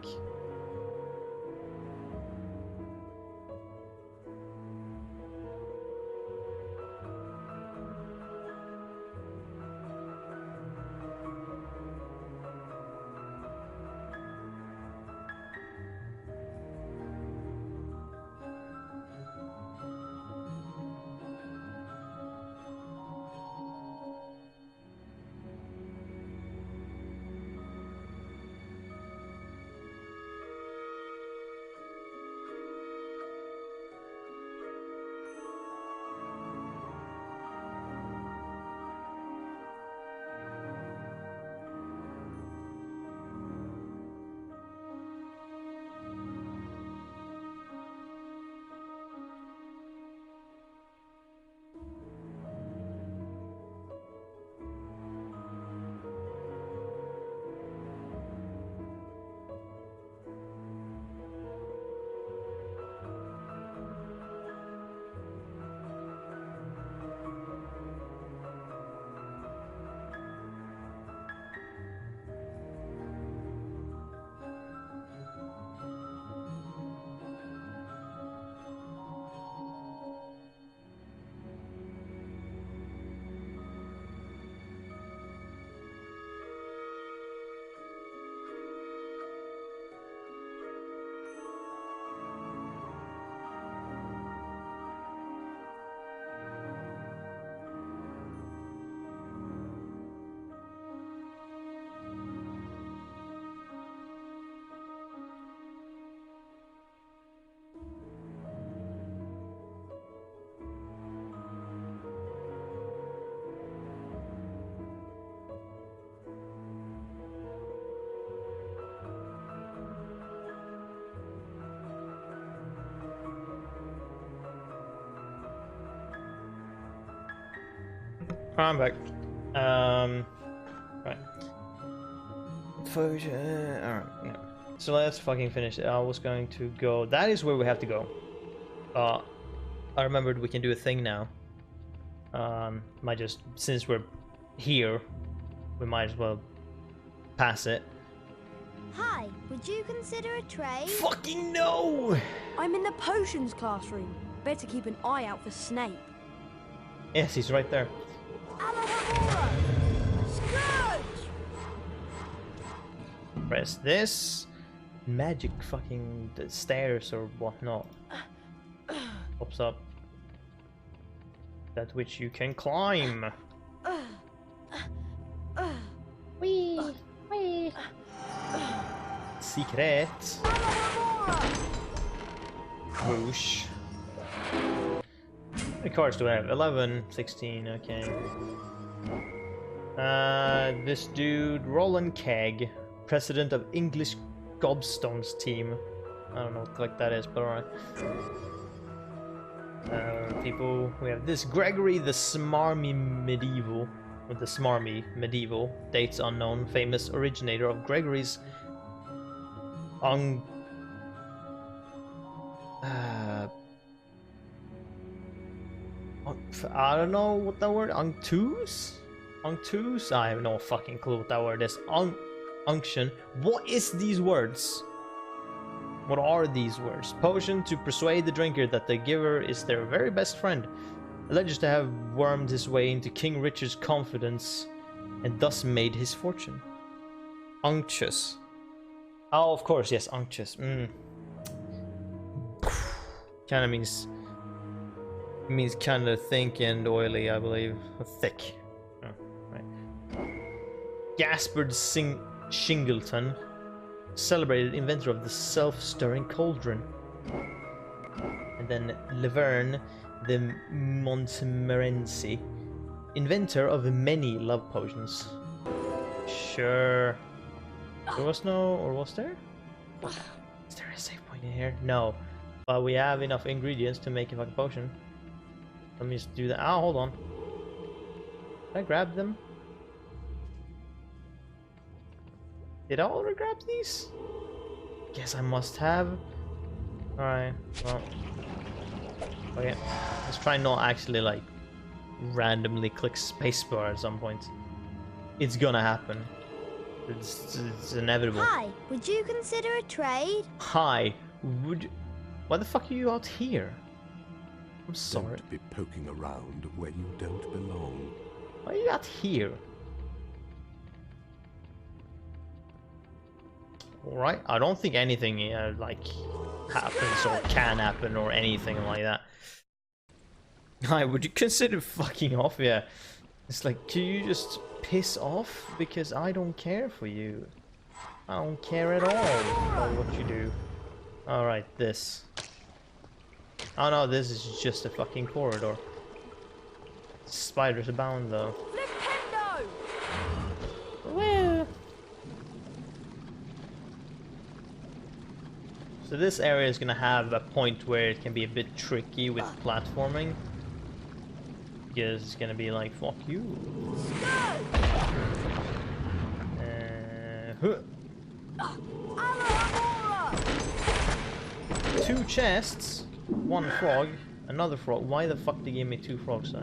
I'm back. Right. Alright, yeah. So let's fucking finish it. I was going to go... That is where we have to go. I remembered we can do a thing now. Might just... Since we're here, we might as well pass it. Hi, would you consider a trade? Fucking no! I'm in the potions classroom. Better keep an eye out for Snape. Yes, he's right there. Press this. Magic fucking stairs or whatnot pops up. That which you can climb. Wee, wee. Secret. Whoosh. How many cards do I have? 11, 16, okay. This dude, Roland Kegg, president of English Gobstones team. I don't know what the fuck that is, but alright. People, we have this Gregory the Smarmy Medieval, with the Smarmy Medieval, dates unknown, famous originator of Gregory's I don't know what that word, unctuous? Unctuous? I have no fucking clue what that word is. Unction. What is these words? What are these words? Potion to persuade the drinker that the giver is their very best friend. Alleged to have wormed his way into King Richard's confidence and thus made his fortune. Unctuous. Oh, of course, yes, unctuous. Kinda means kind of thick and oily, I believe. Thick. Oh, right. Gaspard Shingleton, celebrated inventor of the self-stirring cauldron. And then Laverne the Montmorency, inventor of many love potions. Sure. There was no, or was there? Is there a save point in here? No. But we have enough ingredients to make a fucking potion. Let me just do that. Oh, hold on. Did I grab them? Did I already grab these? Guess I must have. Alright, well. Okay, let's try not actually like randomly click spacebar at some point. It's gonna happen. It's inevitable. Hi, would you consider a trade? Hi, would... Why the fuck are you out here? I'm sorry. Don't be poking around where you don't belong. Why are you out here? Alright, I don't think anything like happens or can happen or anything like that. Hi, would you consider fucking off? Yeah. It's like, can you just piss off? Because I don't care for you. I don't care at all about what you do. Alright, this. Oh no, this is just a fucking corridor. Spiders abound though. Woo! So this area is gonna have a point where it can be a bit tricky with platforming. Because it's gonna be like, fuck you. Two chests, one frog, another frog. Why the fuck they gave me two frogs?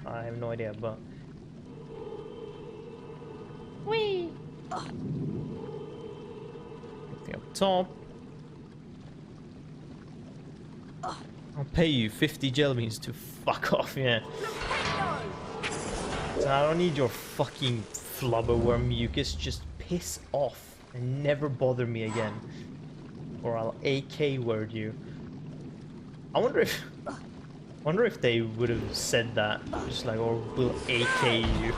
I have no idea, but... Whee! Anything up top. I'll pay you 50 jelly beans to fuck off, yeah. So I don't need your fucking flubberworm mucus, just piss off and never bother me again. Or I'll AK word you. I wonder if they would have said that, just like, or we'll AK you.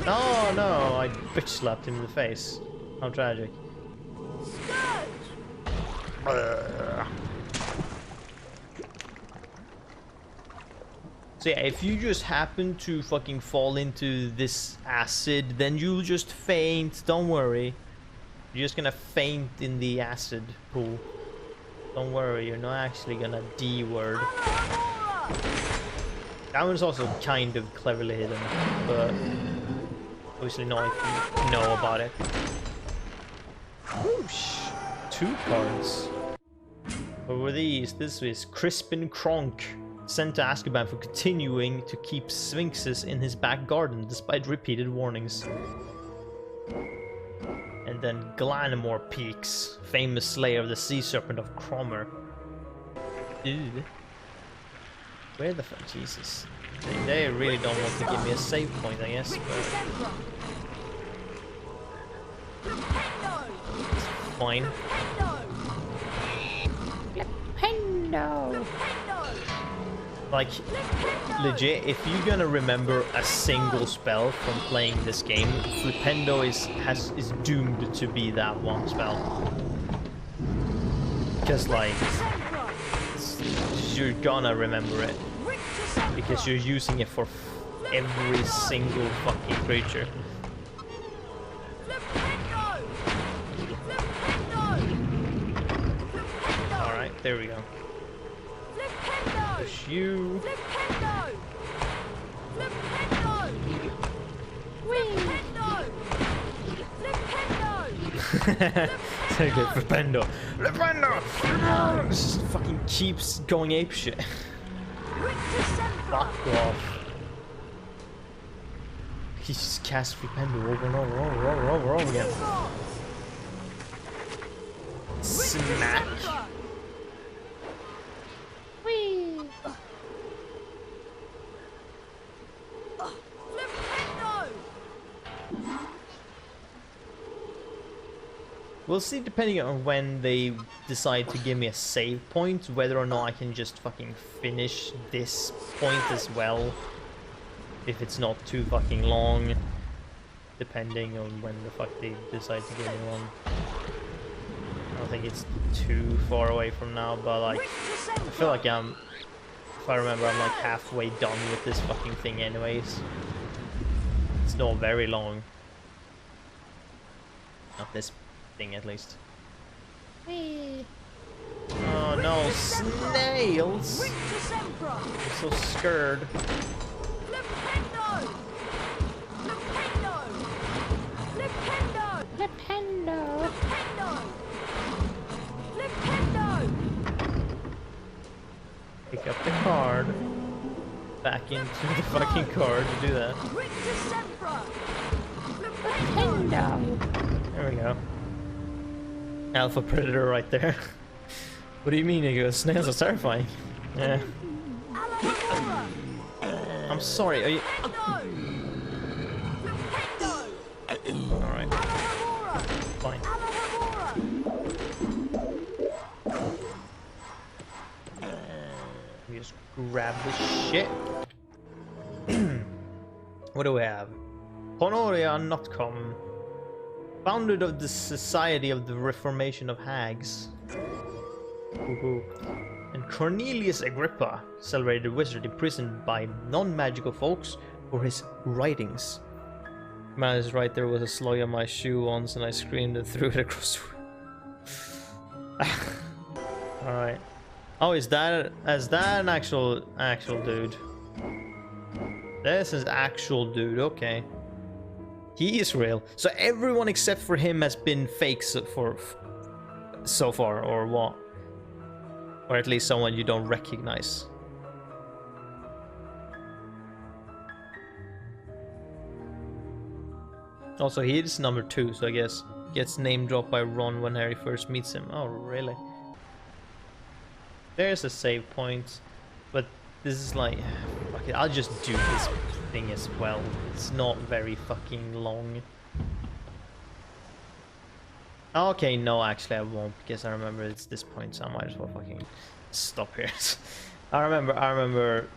Oh no, I bitch slapped him in the face. How tragic. So yeah, if you just happen to fucking fall into this acid, then you'll just faint, don't worry. You're just gonna faint in the acid pool. Don't worry, you're not actually gonna D-word. That one's also kind of cleverly hidden, but obviously not if you know about it. Whoosh! 2 cards. What were these? This is Crispin Kronk, sent to Azkaban for continuing to keep sphinxes in his back garden despite repeated warnings. And then Glanamore Peaks, famous slayer of the sea serpent of Cromer. Dude. Where the fuck? Jesus. They really don't want to give me a save point, I guess, but... Fine. Flipendo! Like, legit, if you're gonna remember a single spell from playing this game, Flipendo is doomed to be that one spell. Because, like, you're gonna remember it. Because you're using it for every single fucking creature. Alright, there we go. Push you. So good, Flipendo. Flipendo! Just fucking keeps going apeshit. Fuck off. He just casts Flipendo over and over again. Smack. Whee! We'll see, depending on when they decide to give me a save point, whether or not I can just fucking finish this point as well. If it's not too fucking long. Depending on when the fuck they decide to give me one. I don't think it's too far away from now, but like, I feel like if I remember, I'm like halfway done with this fucking thing anyways. It's not very long. Not this thing, at least. Whee. Oh no, snails! I'm so scared. Flipendo! Pick up the card. back into the fucking car to do that. There we go. Alpha Predator right there. What do you mean, Nico? Snails are terrifying. Yeah. I'm sorry, are you... Alright. Fine. We just grab this shit. What do we have? Honoria Notcom, founded of the Society of the Reformation of Hags. And Cornelius Agrippa, celebrated wizard imprisoned by non-magical folks for his writings. Man is right, there was a slug on my shoe once and I screamed and threw it across the Alright. Oh, is that an actual dude? This is actual dude, okay. He is real. So everyone except for him has been fake so far, or what? Or at least someone you don't recognize. Also, he is number 2, so I guess gets name dropped by Ron when Harry first meets him. Oh, really? There's a save point, but this is like... Okay, I'll just do this thing as well. It's not very fucking long. Okay, no, actually I won't, because I remember it's this point, so I might as well fucking stop here. I remember,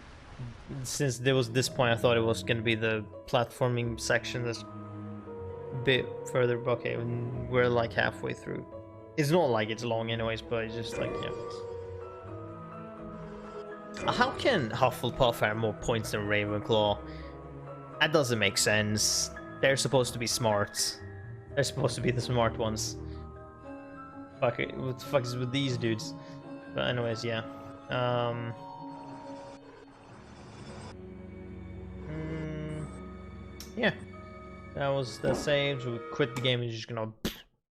since there was this point, I thought it was gonna be the platforming section that's a bit further, but okay, we're like halfway through. It's not like it's long anyways, but it's just like, yeah. How can Hufflepuff have more points than Ravenclaw? That doesn't make sense. They're supposed to be smart. They're supposed to be the smart ones. Fuck it, what the fuck is with these dudes? But anyways, yeah. Yeah. That was the save, so we quit the game and just gonna